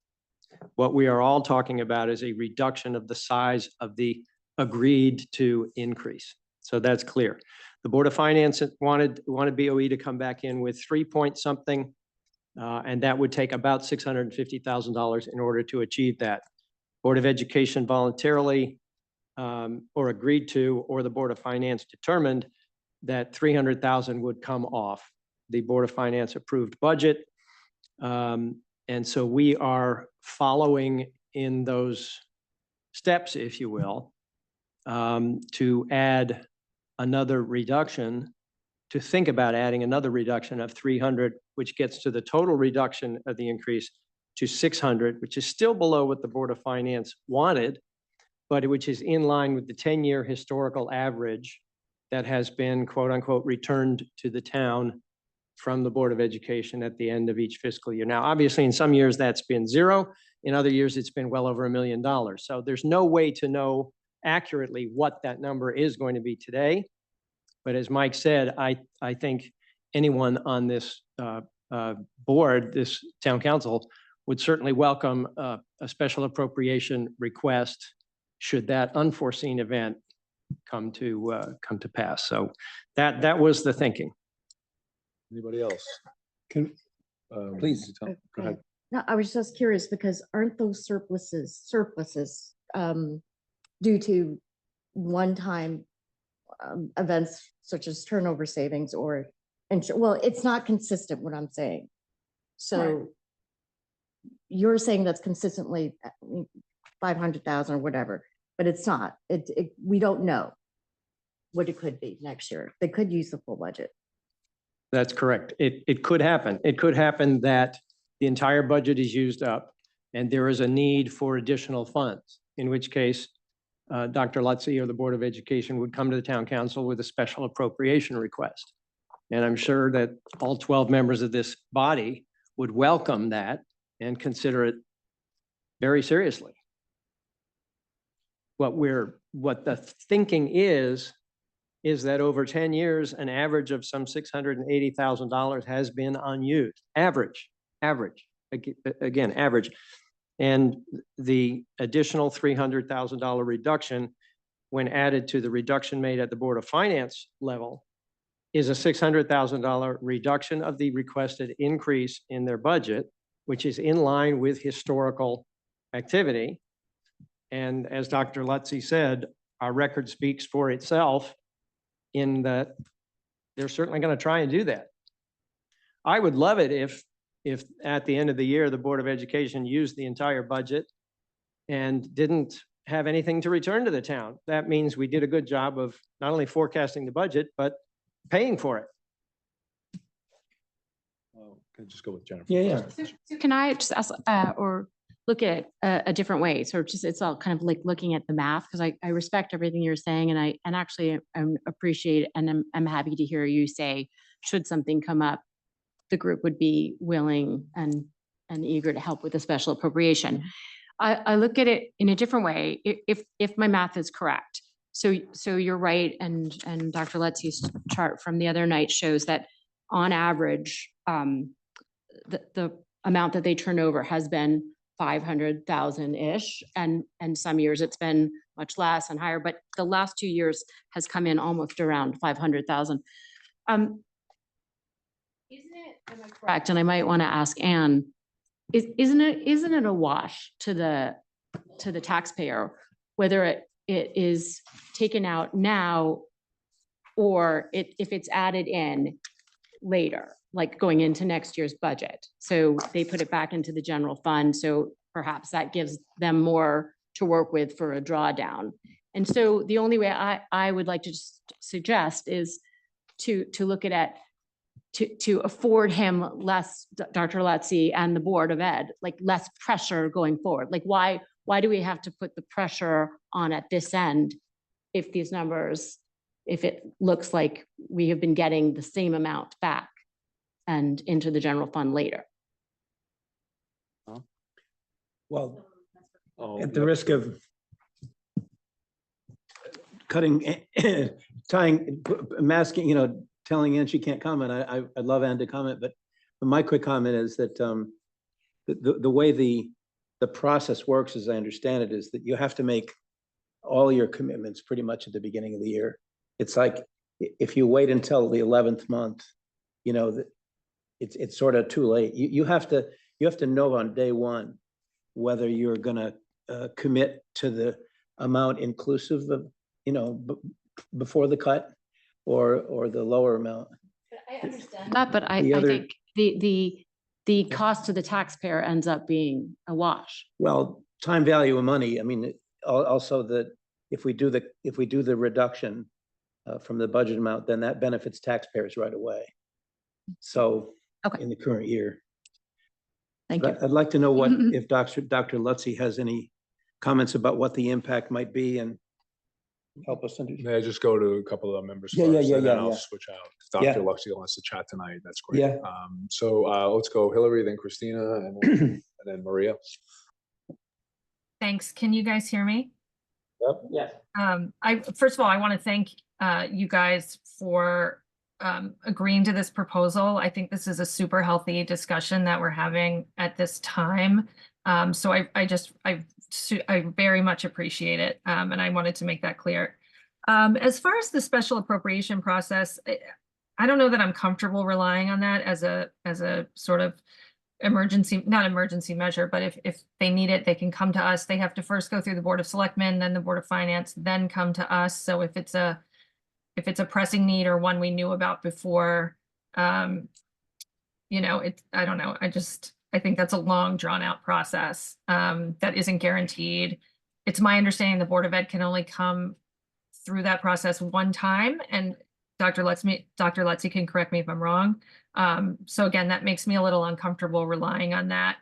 What we are all talking about is a reduction of the size of the agreed to increase. So that's clear. The Board of Finance wanted BOE to come back in with 3-point-something, and that would take about $650,000 in order to achieve that. Board of Education voluntarily or agreed to, or the Board of Finance determined that 300,000 would come off the Board of Finance approved budget. And so we are following in those steps, if you will, to add another reduction, to think about adding another reduction of 300, which gets to the total reduction of the increase to 600, which is still below what the Board of Finance wanted, but which is in line with the 10-year historical average that has been, quote unquote, returned to the town from the Board of Education at the end of each fiscal year. Now, obviously, in some years that's been zero. In other years, it's been well over $1 million. So there's no way to know accurately what that number is going to be today. But as Mike said, I think anyone on this board, this town council, would certainly welcome a special appropriation request should that unforeseen event come to pass. So that was the thinking. Anybody else? Please. Go ahead. No, I was just curious because aren't those surpluses due to one-time events such as turnover savings or, well, it's not consistent what I'm saying. So you're saying that's consistently 500,000 or whatever, but it's not. We don't know what it could be next year. They could use the full budget. That's correct. It could happen. It could happen that the entire budget is used up and there is a need for additional funds, in which case Dr. Lutzy or the Board of Education would come to the town council with a special appropriation request. And I'm sure that all 12 members of this body would welcome that and consider it very seriously. What the thinking is that over 10 years, an average of some $680,000 has been unused. Average, again, average. And the additional $300,000 reduction, when added to the reduction made at the Board of Finance level, is a $600,000 reduction of the requested increase in their budget, which is in line with historical activity. And as Dr. Lutzy said, our record speaks for itself in that they're certainly going to try and do that. I would love it if at the end of the year, the Board of Education used the entire budget and didn't have anything to return to the town. That means we did a good job of not only forecasting the budget, but paying for it. Can I just go with Jennifer? Yeah. So can I just ask, or look at a different way? So just, it's all kind of like looking at the math, because I respect everything you're saying, and I actually appreciate, and I'm happy to hear you say, should something come up, the group would be willing and eager to help with a special appropriation. I look at it in a different way. If my math is correct, so you're right, and Dr. Lutzy's chart from the other night shows that on average, the amount that they turn over has been 500,000-ish, and some years it's been much less and higher, but the last 2 years has come in almost around 500,000. Isn't it, am I correct? And I might want to ask Anne, isn't it a wash to the taxpayer, whether it is taken out now or if it's added in later, like going into next year's budget? So they put it back into the general fund. So perhaps that gives them more to work with for a drawdown. And so the only way I would like to just suggest is to look at to afford him less, Dr. Lutzy and the Board of Ed, like less pressure going forward. Like why do we have to put the pressure on at this end if these numbers, if it looks like we have been getting the same amount back and into the general fund later? Well, at the risk of cutting, masking, telling Ann she can't comment, I'd love Ann to comment, but my quick comment is that the way the process works, as I understand it, is that you have to make all your commitments pretty much at the beginning of the year. It's like, if you wait until the 11th month, it's sort of too late. You have to know on day one whether you're gonna commit to the amount inclusive of, before the cut or the lower amount. I understand that, but I The think the cost to the taxpayer ends up being a wash. Well, time value of money. I mean, also that if we do the reduction from the budget amount, then that benefits taxpayers right away. So in the current year. Thank you. I'd like to know if Dr. Lutzy has any comments about what the impact might be and help us understand. May I just go to a couple of the members Yeah, first, and then yeah. I'll switch out. If Dr. Lutzy wants to chat tonight, that's great. Yeah. So let's go Hillary, then Christina, and then Maria. Thanks. Can you guys hear me? Yep. Yeah. First of all, I want to thank you guys for agreeing to this proposal. I think this is a super healthy discussion that we're having at this time. So I very much appreciate it. And I wanted to make that clear. As far as the special appropriation process, I don't know that I'm comfortable relying on that as a sort of not emergency measure, but if they need it, they can come to us. They have to first go through the Board of Selectmen, then the Board of Finance, then come to us. So if it's a pressing need or one we knew about before, I don't know. I think that's a long drawn out process that isn't guaranteed. It's my understanding the Board of Ed can only come through that process one time, and Dr. Lutzy can correct me if I'm wrong. So again, that makes me a little uncomfortable relying on that.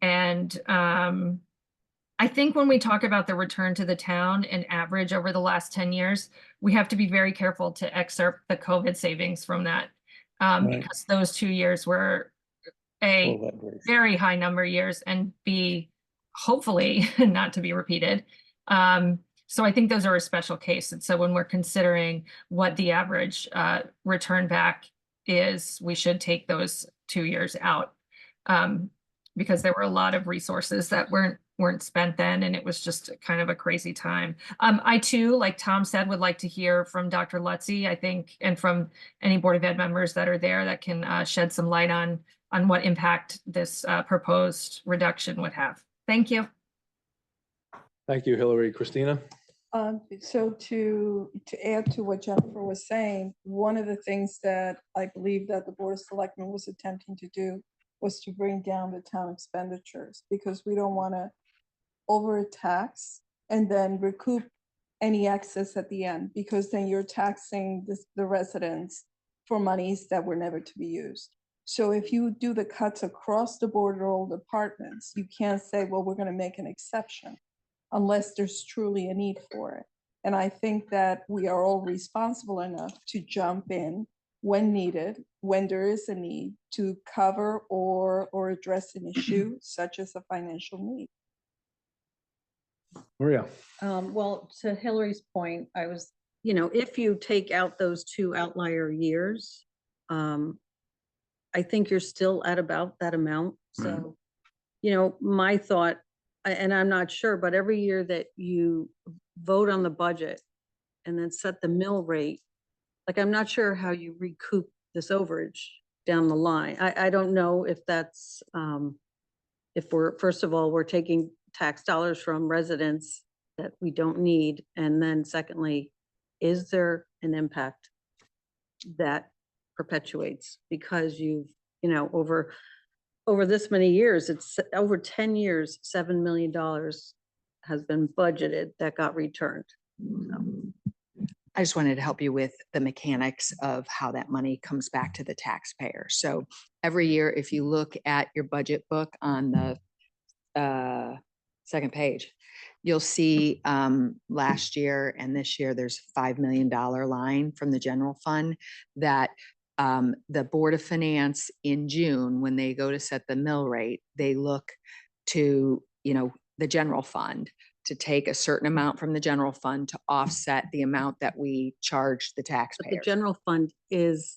And I think when we talk about the return to the town and average over the last 10 years, we have to be very careful to excerpt the COVID savings from that because those 2 years were A, very high number years, and B, hopefully not to be repeated. So I think those are a special case. And so when we're considering what the average return back is, we should take those 2 years out. because there were a lot of resources that weren't spent then, and it was just kind of a crazy time. I too, like Tom said, would like to hear from Dr. Lutzy, I think, and from any Board of Ed members that are there that can shed some light on what impact this proposed reduction would have. Thank you. Thank you, Hillary. Christina? So to add to what Jennifer was saying, one of the things that I believe that the Board of Selectmen was attempting to do was to bring down the town expenditures, because we don't want to overtax and then recoup any excess at the end, because then you're taxing the residents for monies that were never to be used. So if you do the cuts across the board at all departments, you can't say, well, we're going to make an exception unless there's truly a need for it. And I think that we are all responsible enough to jump in when needed, when there is a need to cover or address an issue such as a financial need. Maria? Well, to Hillary's point, I was, if you take out those 2 outlier years, I think you're still at about that amount. So, my thought, and I'm not sure, but every year that you vote on the budget and then set the mill rate, like, I'm not sure how you recoup this overage down the line. I don't know if that's, if first of all, we're taking tax dollars from residents that we don't need. And then secondly, is there an impact that perpetuates because over this many years, it's over 10 years, $7 million has been budgeted that got returned. I just wanted to help you with the mechanics of how that money comes back to the taxpayer. So every year, if you look at your budget book on the second page, you'll see last year and this year, there's a $5 million line from the general fund that the Board of Finance in June, when they go to set the mill rate, they look to, the general fund to take a certain amount from the general fund to offset the amount that we charge the But taxpayers. the general fund is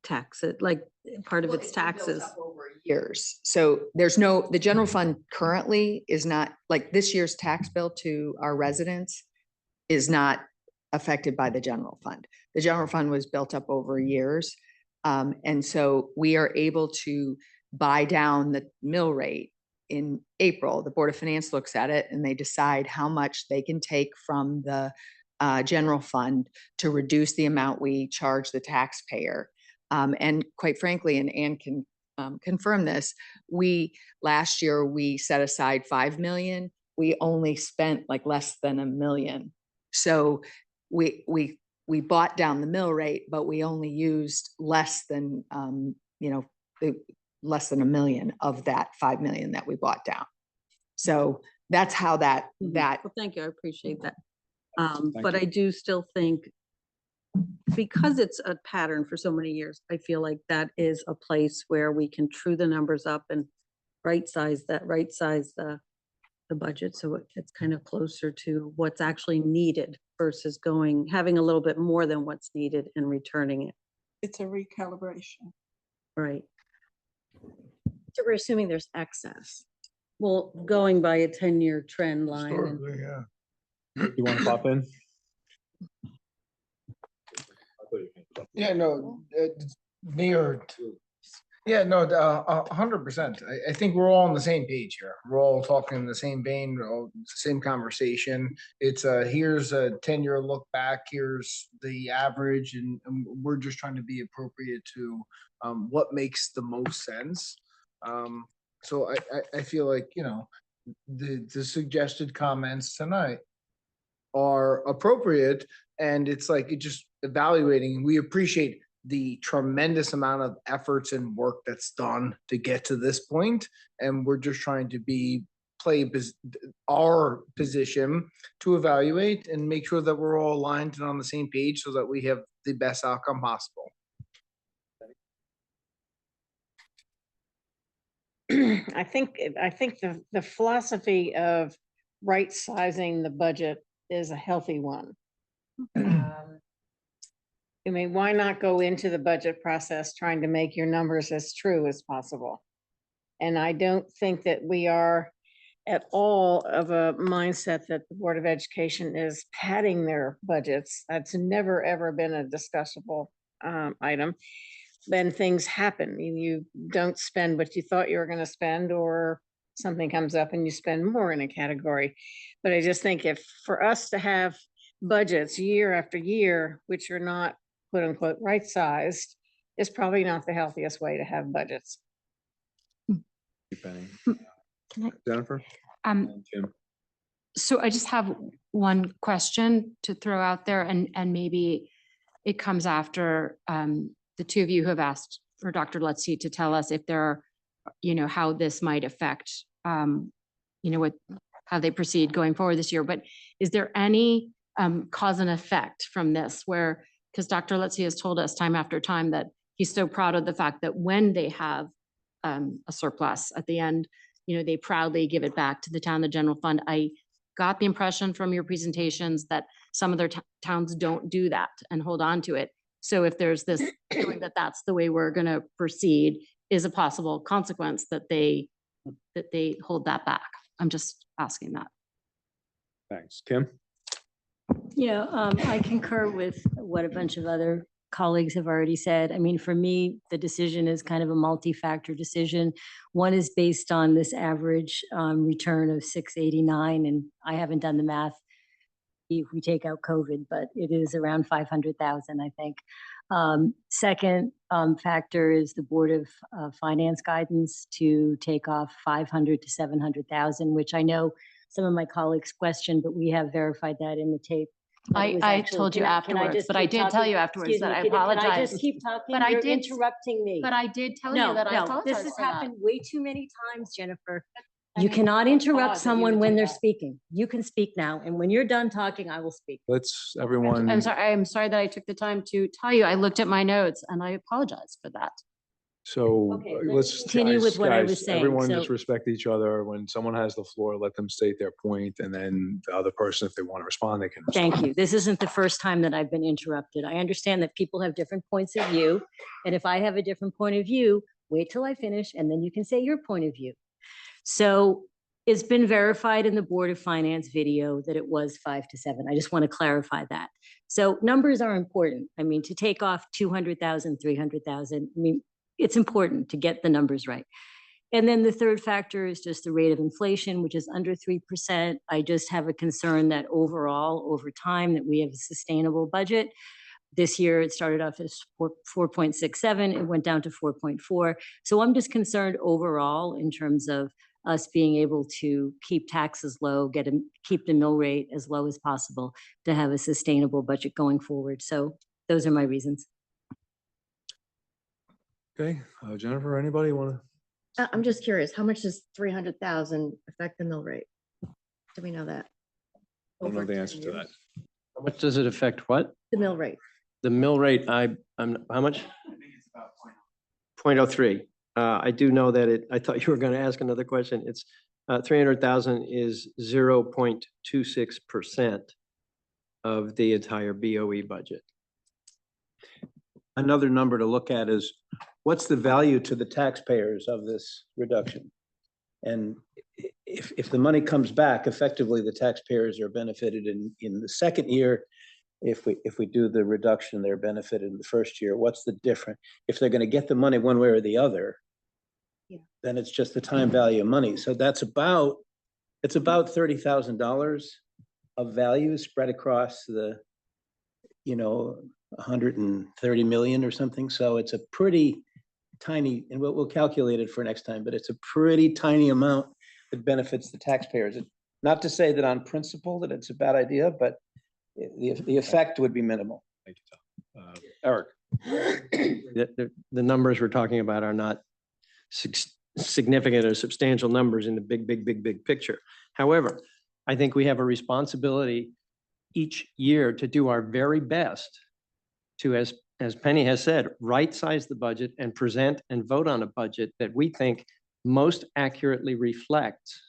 taxed, like part of its taxes. Years. So the general fund currently is not, like this year's tax bill to our residents is not affected by the general fund. The general fund was built up over years. And so we are able to buy down the mill rate in April. The Board of Finance looks at it and they decide how much they can take from the general fund to reduce the amount we charge the taxpayer. And quite frankly, and Ann can confirm this, last year we set aside 5 million. We only spent like less than $1 million. So we bought down the mill rate, but we only used less than less than $1 million of that 5 million that we bought down. So that's how that. Well, thank you. I appreciate that. But I do still think, because it's a pattern for so many years, I feel like that is a place where we can true the numbers up and right size the budget. So it's kind of closer to what's actually needed versus having a little bit more than what's needed and returning it. It's a recalibration. Right. So we're assuming there's excess. Well, going by a 10-year trend line. Historically, yeah. You want to pop in? Yeah, no, me or yeah, no, 100%. I think we're all on the same page here. We're all talking in the same vein, same conversation. It's here's a 10-year look back. Here's the average, and we're just trying to be appropriate to what makes the most sense. So I feel like the suggested comments tonight are appropriate, and it's like just evaluating. We appreciate the tremendous amount of efforts and work that's done to get to this point, and we're just trying to play our position to evaluate and make sure that we're all aligned and on the same page so that we have the best outcome possible. I think the philosophy of right sizing the budget is a healthy one. I mean, why not go into the budget process trying to make your numbers as true as possible? And I don't think that we are at all of a mindset that the Board of Education is padding their budgets. That's never, ever been a discussable item. Then things happen. You don't spend what you thought you were going to spend, or something comes up and you spend more in a category. But I just think if for us to have budgets year after year, which are not quote unquote right-sized, is probably not the healthiest way to have budgets. Penny. Can I- Jennifer? Um, Jim? so I just have one question to throw out there, and maybe it comes after the two of you who have asked for Dr. Lutzy to tell us if there are, how this might affect, how they proceed going forward this year. But is there any cause and effect from this where, because Dr. Lutzy has told us time after time that he's so proud of the fact that when they have a surplus at the end, they proudly give it back to the town, the general fund. I got the impression from your presentations that some of their towns don't do that and hold on to it. So if there's this feeling that that's the way we're going to proceed, is a possible consequence that they hold that back. I'm just asking that. Thanks. Kim? Yeah, I concur with what a bunch of other colleagues have already said. I mean, for me, the decision is kind of a multi-factor decision. One is based on this average return of 689, and I haven't done the math if we take out COVID, but it is around 500,000, I think. Second factor is the Board of Finance guidance to take off 500 to 700,000, which I know some of my colleagues questioned, but we have verified that in the tape. I told you afterwards, but I did tell you afterwards that I apologize. Can I just keep talking? But I You're did- interrupting me. But I did tell No, you that I no, apologize this has for that. happened way too many times, Jennifer. I You mean, cannot it's interrupt odd that you someone would when do they're that. speaking. You can speak now, and when you're done talking, I will speak. Let's, everyone. I'm sorry that I took the time to tell you. I looked at my notes and I apologize for that. So Okay, let's continue with what I was guys, saying. everyone So- just respect each other. When someone has the floor, let them state their point, and then the other person, if they want to respond, they can. Thank respond. you. This isn't the first time that I've been interrupted. I understand that people have different points of view. And if I have a different point of view, wait till I finish and then you can say your point of view. So it's been verified in the Board of Finance video that it was 5 to 7. I just want to clarify that. So numbers are important. I mean, to take off 200,000, 300,000, I mean, it's important to get the numbers right. And then the third factor is just the rate of inflation, which is under 3%. I just have a concern that overall, over time, that we have a sustainable budget. This year, it started off as 4.67, it went down to 4.4. So I'm just concerned overall in terms of us being able to keep taxes low, keep the mill rate as low as possible to have a sustainable budget going forward. So those are my reasons. Okay, Jennifer, anybody want to? I'm just curious, how much does 300,000 affect the mill rate? Do we know that? I don't know Over the 10 answer to that. years. How much does it affect what? The mill rate. The mill rate, I'm, how much? 0.03. I do know that I thought you were going to ask another question. It's 300,000 is 0.26% of the entire BOE budget. Another number to look at is what's the value to the taxpayers of this reduction? And if the money comes back, effectively, the taxpayers are benefited in the second year. If we do the reduction, they're benefited in the first year. What's the difference? If they're going to get the money one way or the other, then it's just the time value of money. So it's about $30,000 of value spread across the, 130 million or something. So it's a pretty tiny, and we'll calculate it for next time, but it's a pretty tiny amount that benefits the taxpayers. Not to say that on principle that it's a bad idea, but the effect would be minimal. Thank you, Tom. Eric? The numbers we're talking about are not significant or substantial numbers in the big picture. However, I think we have a responsibility each year to do our very best to, as Penny has said, right-size the budget and present and vote on a budget that we think most accurately reflects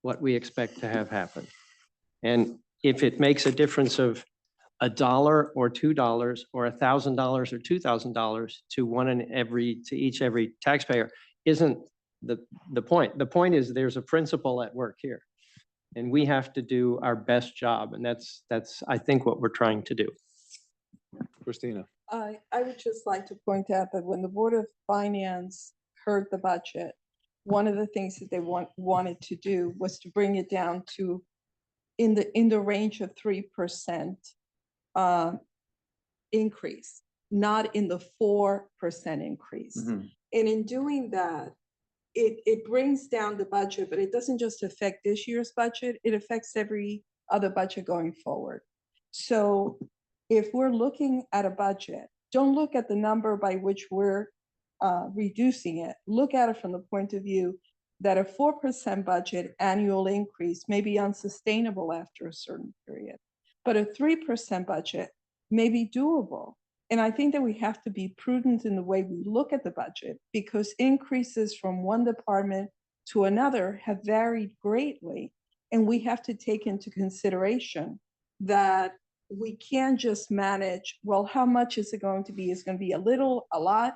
what we expect to have happen. And if it makes a difference of $1 or $2 or $1,000 or $2,000 to every taxpayer isn't the point is there's a principle at work here. And we have to do our best job. And that's, I think, what we're trying to do. Christina. I would just like to point out that when the Board of Finance heard the budget, one of the things that they wanted to do was to bring it down to in the range of 3% increase, not in the 4% increase. And in doing that, it brings down the budget, but it doesn't just affect this year's budget, it affects every other budget going forward. So if we're looking at a budget, don't look at the number by which we're reducing it. Look at it from the point of view that a 4% budget annual increase may be unsustainable after a certain period, but a 3% budget may be doable. And I think that we have to be prudent in the way we look at the budget, because increases from one department to another have varied greatly. And we have to take into consideration that we can't just manage, well, how much is it going to be? Is it going to be a little, a lot?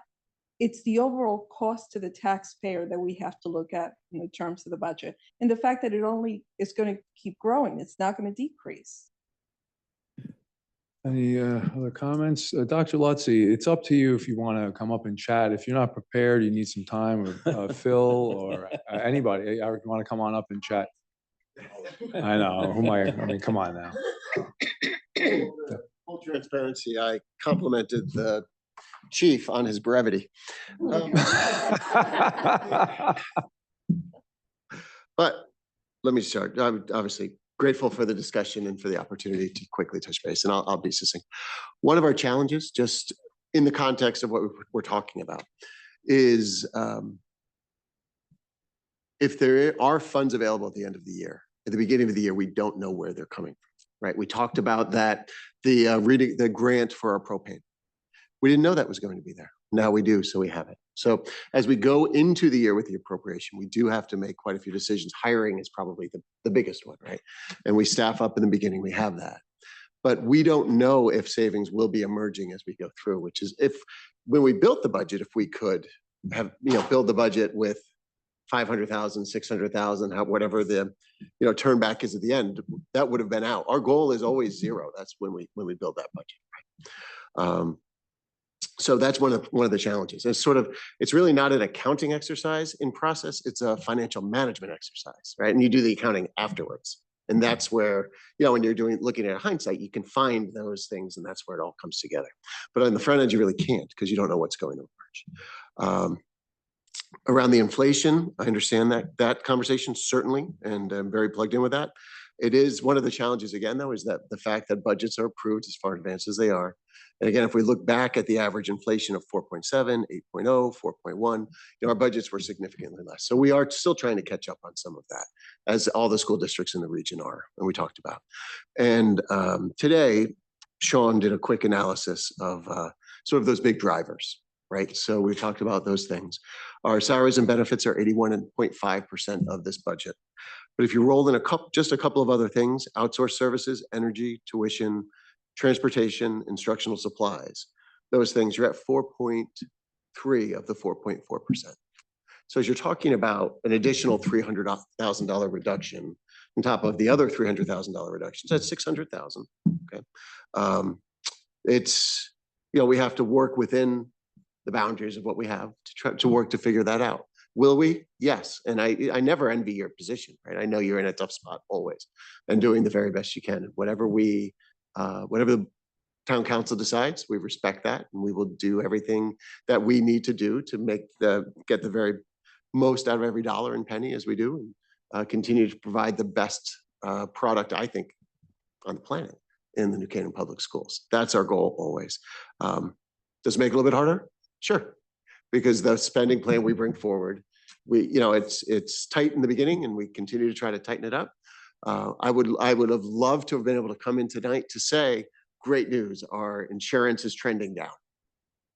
It's the overall cost to the taxpayer that we have to look at in the terms of the budget. And the fact that it only is going to keep growing, it's not going to decrease. Any other comments? Dr. Lutzi, it's up to you if you want to come up and chat. If you're not prepared, you need some time, or Phil or anybody, or you want to come on up and chat. I know, I mean, come on now. Full transparency, I complimented the chief on his brevity. But let me start. I'm obviously grateful for the discussion and for the opportunity to quickly touch base, and I'll be succinct. One of our challenges, just in the context of what we're talking about, is if there are funds available at the end of the year, at the beginning of the year, we don't know where they're coming from, right? We talked about that, the grant for our propane. We didn't know that was going to be there. Now we do, so we have it. So as we go into the year with the appropriation, we do have to make quite a few decisions. Hiring is probably the biggest one, right? And we staff up in the beginning, we have that. But we don't know if savings will be emerging as we go through, which is when we built the budget, if we could have, build the budget with 500,000, 600,000, whatever the, turn back is at the end, that would have been out. Our goal is always zero. That's when we build that budget, right? So that's one of the challenges. It's really not an accounting exercise in process. It's a financial management exercise, right? And you do the accounting afterwards. And that's where, when you're looking at hindsight, you can find those things, and that's where it all comes together. But on the front end, you really can't, because you don't know what's going to emerge. Around the inflation, I understand that conversation, certainly, and I'm very plugged in with that. It is one of the challenges, again, though, is that the fact that budgets are approved as far advanced as they are. And again, if we look back at the average inflation of 4.7, 8.0, 4.1, our budgets were significantly less. So we are still trying to catch up on some of that, as all the school districts in the region are, and we talked about. And today, Sean did a quick analysis of sort of those big drivers, right? So we talked about those things. Our salaries and benefits are 81.5% of this budget. But if you roll in just a couple of other things, outsourced services, energy, tuition, transportation, instructional supplies, those things, you're at 4.3 of the 4.4%. So as you're talking about an additional $300,000 reduction on top of the other $300,000 reductions, that's $600,000. Okay, it's we have to work within the boundaries of what we have to try to work to figure that out. Will we? Yes. And I never envy your position, right? I know you're in a tough spot always, and doing the very best you can. Whatever the town council decides, we respect that, and we will do everything that we need to do to get the very most out of every dollar and penny as we do, and continue to provide the best product, I think, on the planet in the New Canaan Public Schools. That's our goal always. Does it make it a little bit harder? Sure. Because the spending plan we bring forward, it's tight in the beginning, and we continue to try to tighten it up. I would have loved to have been able to come in tonight to say, great news, our insurance is trending down.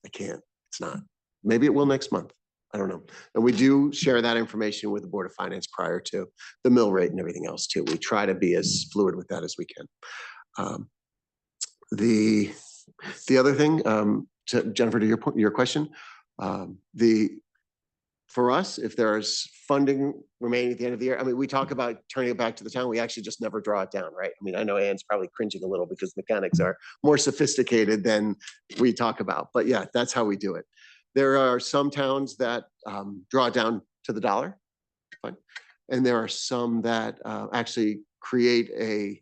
I can't, it's not. Maybe it will next month. I don't know. And we do share that information with the Board of Finance prior to the mill rate and everything else too. We try to be as fluid with that as we can. The other thing, Jennifer, to your question, the for us, if there's funding remaining at the end of the year, I mean, we talk about turning it back to the town, we actually just never draw it down, right? I mean, I know Ann's probably cringing a little because mechanics are more sophisticated than we talk about, but yeah, that's how we do it. There are some towns that draw it down to the dollar, fine. And there are some that actually create a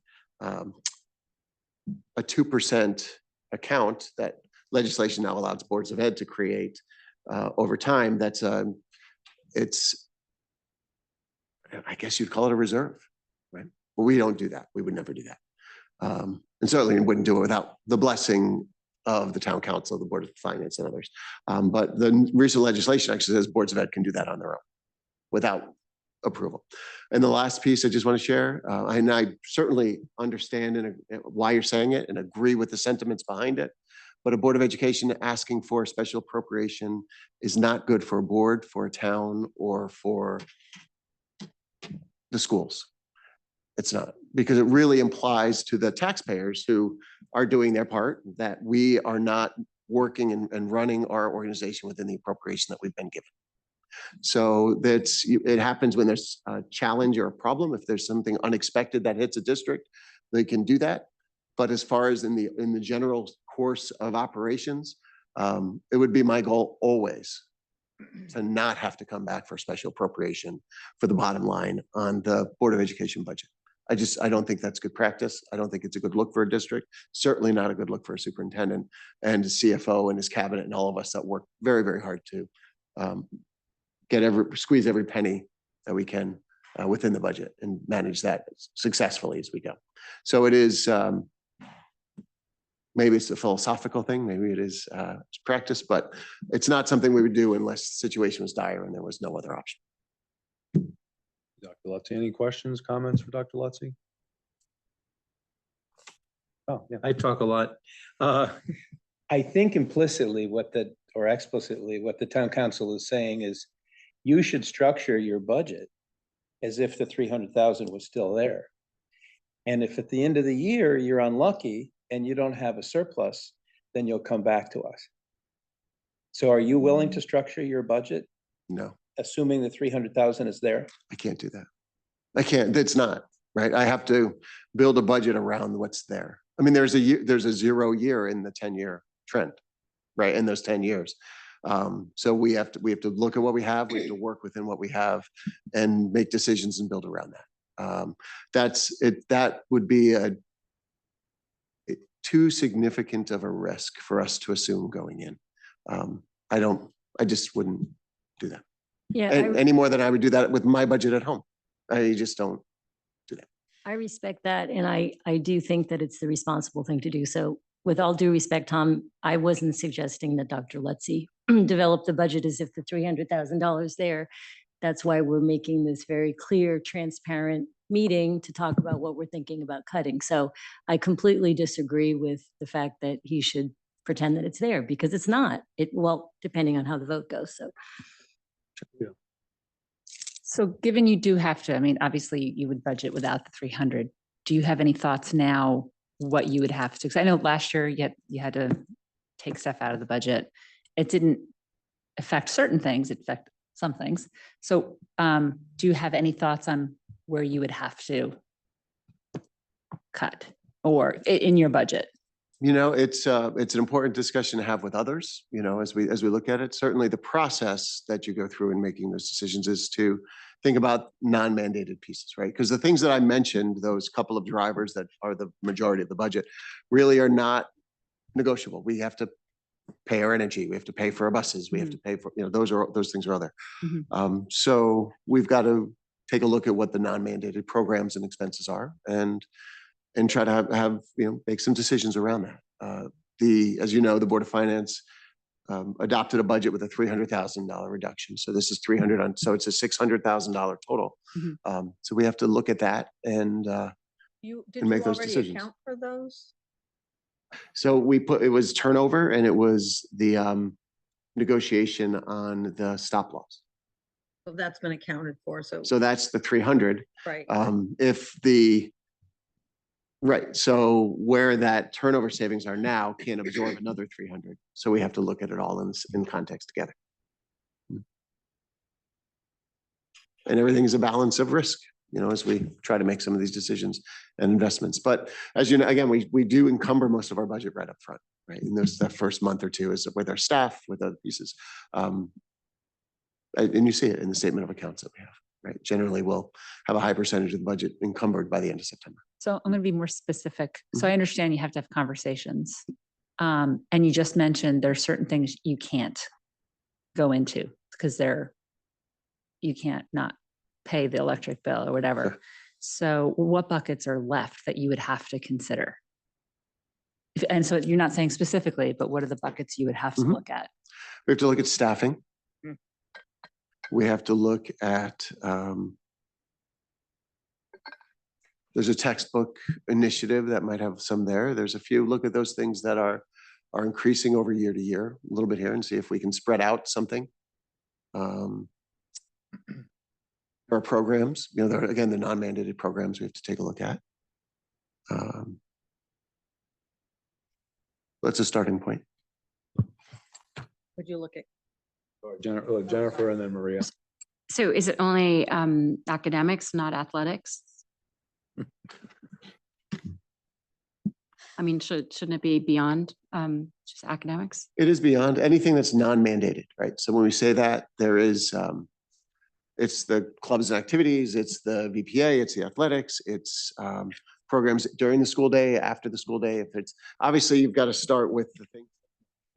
2% account that legislation now allows boards of ed to create over time. That's it's, I guess you'd call it a reserve, right? But we don't do that. We would never do that. And certainly wouldn't do it without the blessing of the town council, the Board of Finance and others. But the recent legislation actually says boards of ed can do that on their own without approval. And the last piece I just want to share, and I certainly understand why you're saying it and agree with the sentiments behind it, but a Board of Education asking for a special appropriation is not good for a board, for a town, or for the schools. It's not, because it really implies to the taxpayers who are doing their part that we are not working and running our organization within the appropriation that we've been given. So it happens when there's a challenge or a problem. If there's something unexpected that hits a district, they can do that. But as far as in the general course of operations, it would be my goal always to not have to come back for special appropriation for the bottom line on the Board of Education budget. I don't think that's good practice. I don't think it's a good look for a district, certainly not a good look for a superintendent and a CFO and his cabinet and all of us that work very, very hard to squeeze every penny that we can within the budget and manage that successfully as we go. So it is, maybe it's a philosophical thing, maybe it is practice, but it's not something we would do unless the situation was dire and there was no other option. Dr. Lutzy, any questions, comments for Dr. Lutzy? Oh, yeah. I talk a lot. I think implicitly or explicitly what the town council is saying is you should structure your budget as if the 300,000 was still there. And if at the end of the year you're unlucky and you don't have a surplus, then you'll come back to us. So are you willing to structure your budget? No. Assuming the 300,000 is there? I can't do that. I can't, it's not, right? I have to build a budget around what's there. I mean, there's a 0 year in the 10-year trend, right? In those 10 years. So we have to look at what we have, we have to work within what we have and make decisions and build around that. That would be too significant of a risk for us to assume going in. I just wouldn't do that. Yeah. Any more than I would do that with my budget at home. I just don't do that. I respect that. And I do think that it's the responsible thing to do. So with all due respect, Tom, I wasn't suggesting that Dr. Lutzy develop the budget as if the $300,000 there. That's why we're making this very clear, transparent meeting to talk about what we're thinking about cutting. So I completely disagree with the fact that he should pretend that it's there because it's not. Well, depending on how the vote goes. So. Yeah. So given you do have to, I mean, obviously you would budget without the 300. Do you have any thoughts now what you would have to, because I know last year you had to take stuff out of the budget. It didn't affect certain things, it affected some things. So do you have any thoughts on where you would have to cut or in your budget? You know, it's an important discussion to have with others, you know, as we look at it. Certainly the process that you go through in making those decisions is to think about non-mandated pieces, right? Because the things that I mentioned, those couple of drivers that are the majority of the budget, really are not negotiable. We have to pay our energy, we have to pay for our buses, we have to pay for, you know, those things are other. So we've got to take a look at what the non-mandated programs and expenses are and try to have make some decisions around that. As you know, the Board of Finance adopted a budget with a $300,000 reduction. So this is 300 on, so it's a $600,000 total. So we have to look at that and make those decisions. Account for those? So it was turnover and it was the negotiation on the stop loss. So that's been accounted for. So that's the 300. Right. Right. So where that turnover savings are now can't absorb another 300. So we have to look at it all in context together. And everything is a balance of risk, you know, as we try to make some of these decisions and investments. But as you know, again, we do encumber most of our budget right up front, right? And there's that first month or two is with our staff, with other pieces. And you see it in the statement of accounts that we have, right? Generally, we'll have a high percentage of the budget encumbered by the end of September. So I'm going to be more specific. So I understand you have to have conversations. And you just mentioned there are certain things you can't go into because you can't not pay the electric bill or whatever. Sure. So what buckets are left that you would have to consider? And so you're not saying specifically, but what are the buckets you would have to look at? We have to look at staffing. We have to look at, there's a textbook initiative that might have some there. There's a few, look at those things that are increasing over year to year, a little bit here, and see if we can spread out something. Our programs, you know, again, the non-mandated programs we have to take a look at. That's a starting point. Would you look at? Jennifer and then Maria. So is it only academics, not athletics? I mean, shouldn't it be beyond just academics? It is beyond anything that's non-mandated, right? So when we say that, there is, it's the clubs and activities, it's the VPA, it's the athletics, it's programs during the school day, after the school day. If it's, obviously you've got to start with the things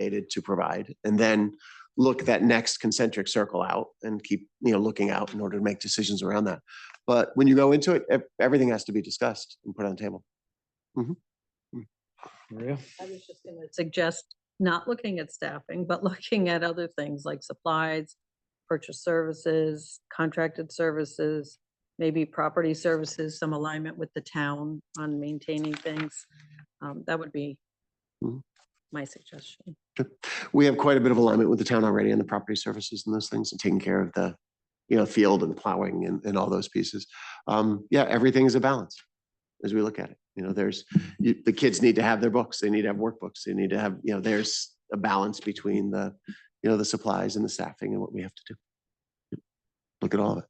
mandated to provide, and then look that next concentric circle out and keep, you know, looking out in order to make decisions around that. But when you go into it, everything has to be discussed and put on the table. Maria? I was just going to suggest not looking at staffing, but looking at other things like supplies, purchase services, contracted services, maybe property services, some alignment with the town on maintaining things. That would be my suggestion. We have quite a bit of alignment with the town already on the property services and those things, and taking care of the, you know, field and the plowing and all those pieces. Yeah, everything is a balance as we look at it. You know, there's, the kids need to have their books, they need to have workbooks, they need to have, you know, there's a balance between the, you know, the supplies and the staffing and what we have to do. Look at all of it.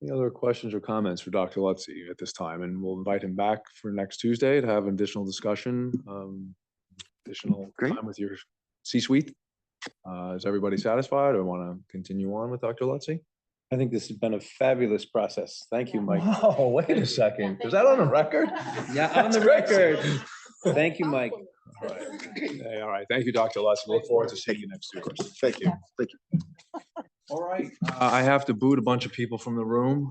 Any other questions or comments for Dr. Lutzy at this time? And we'll invite him back for next Tuesday to have an additional discussion, additional time with your C-suite. Is everybody satisfied, or want to continue on with Dr. Lutzy? I think this has been a fabulous process. Thank you, Mike. Oh, wait a second. Is that on the record? Yeah, on That's the great. record. Thank you, Mike. All right. Hey, all right. Thank you, Dr. Lutzy. Look forward to seeing you next Tuesday. Thank you. Thank you. All right. I have to boot a bunch of people from the room,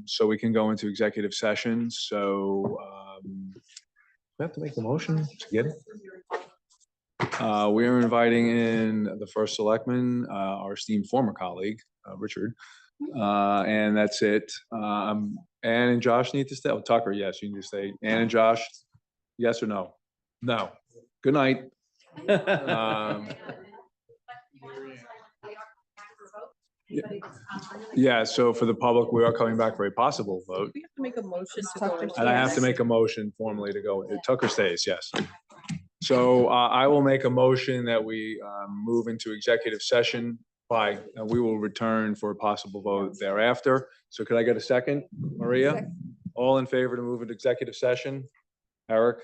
so we can go into executive session. So we have to make the motion to get it. We are inviting in the first selectman, our esteemed former colleague, Richard. And that's it. Ann and Josh need to stay. Oh, Tucker, yes, you need to stay. Ann and Josh, yes or no? No. Good night. Yeah, so for the public, we are coming back for a possible vote. We have to make a motion to go into. And I have to make a motion formally to go. Tucker stays, yes. So I will make a motion that we move into executive session we will return for a possible vote thereafter. So could I get a second, Maria? All in favor to move into executive session? Eric,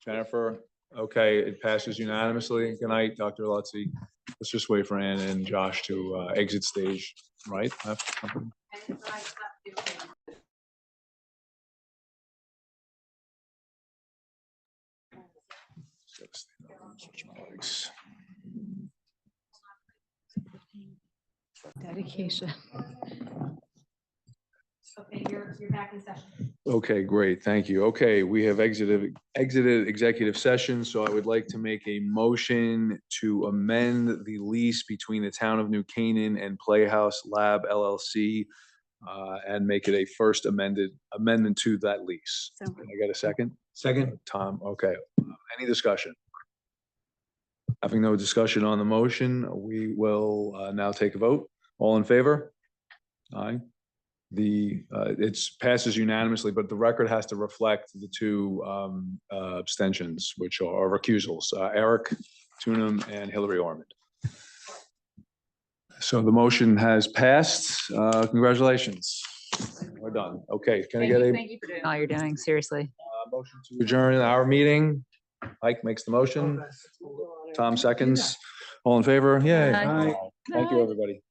Jennifer? Okay, it passes unanimously. Good night, Dr. Lutzy. Let's just wait for Ann and Josh to exit stage, right? Dedication. Okay, you're back in session. Okay, great. Thank you. Okay, we have exited executive session. So I would like to make a motion to amend the lease between the town of New Canaan and Playhouse Lab LLC and make it a first amendment to that lease. Can I get a second? Second. Tom, okay. Any discussion? Having no discussion on the motion, we will now take a vote. All in favor? Aye. It's passes unanimously, but the record has to reflect the two abstentions, which are recusals, Eric Tunham and Hillary Ormond. So the motion has passed. Congratulations. We're done. Okay, can I get a Thank you for doing all you're doing, seriously. motion to adjourn our meeting? Mike makes the motion. Tom seconds. All in favor? Yay. Aye. Thank you, everybody.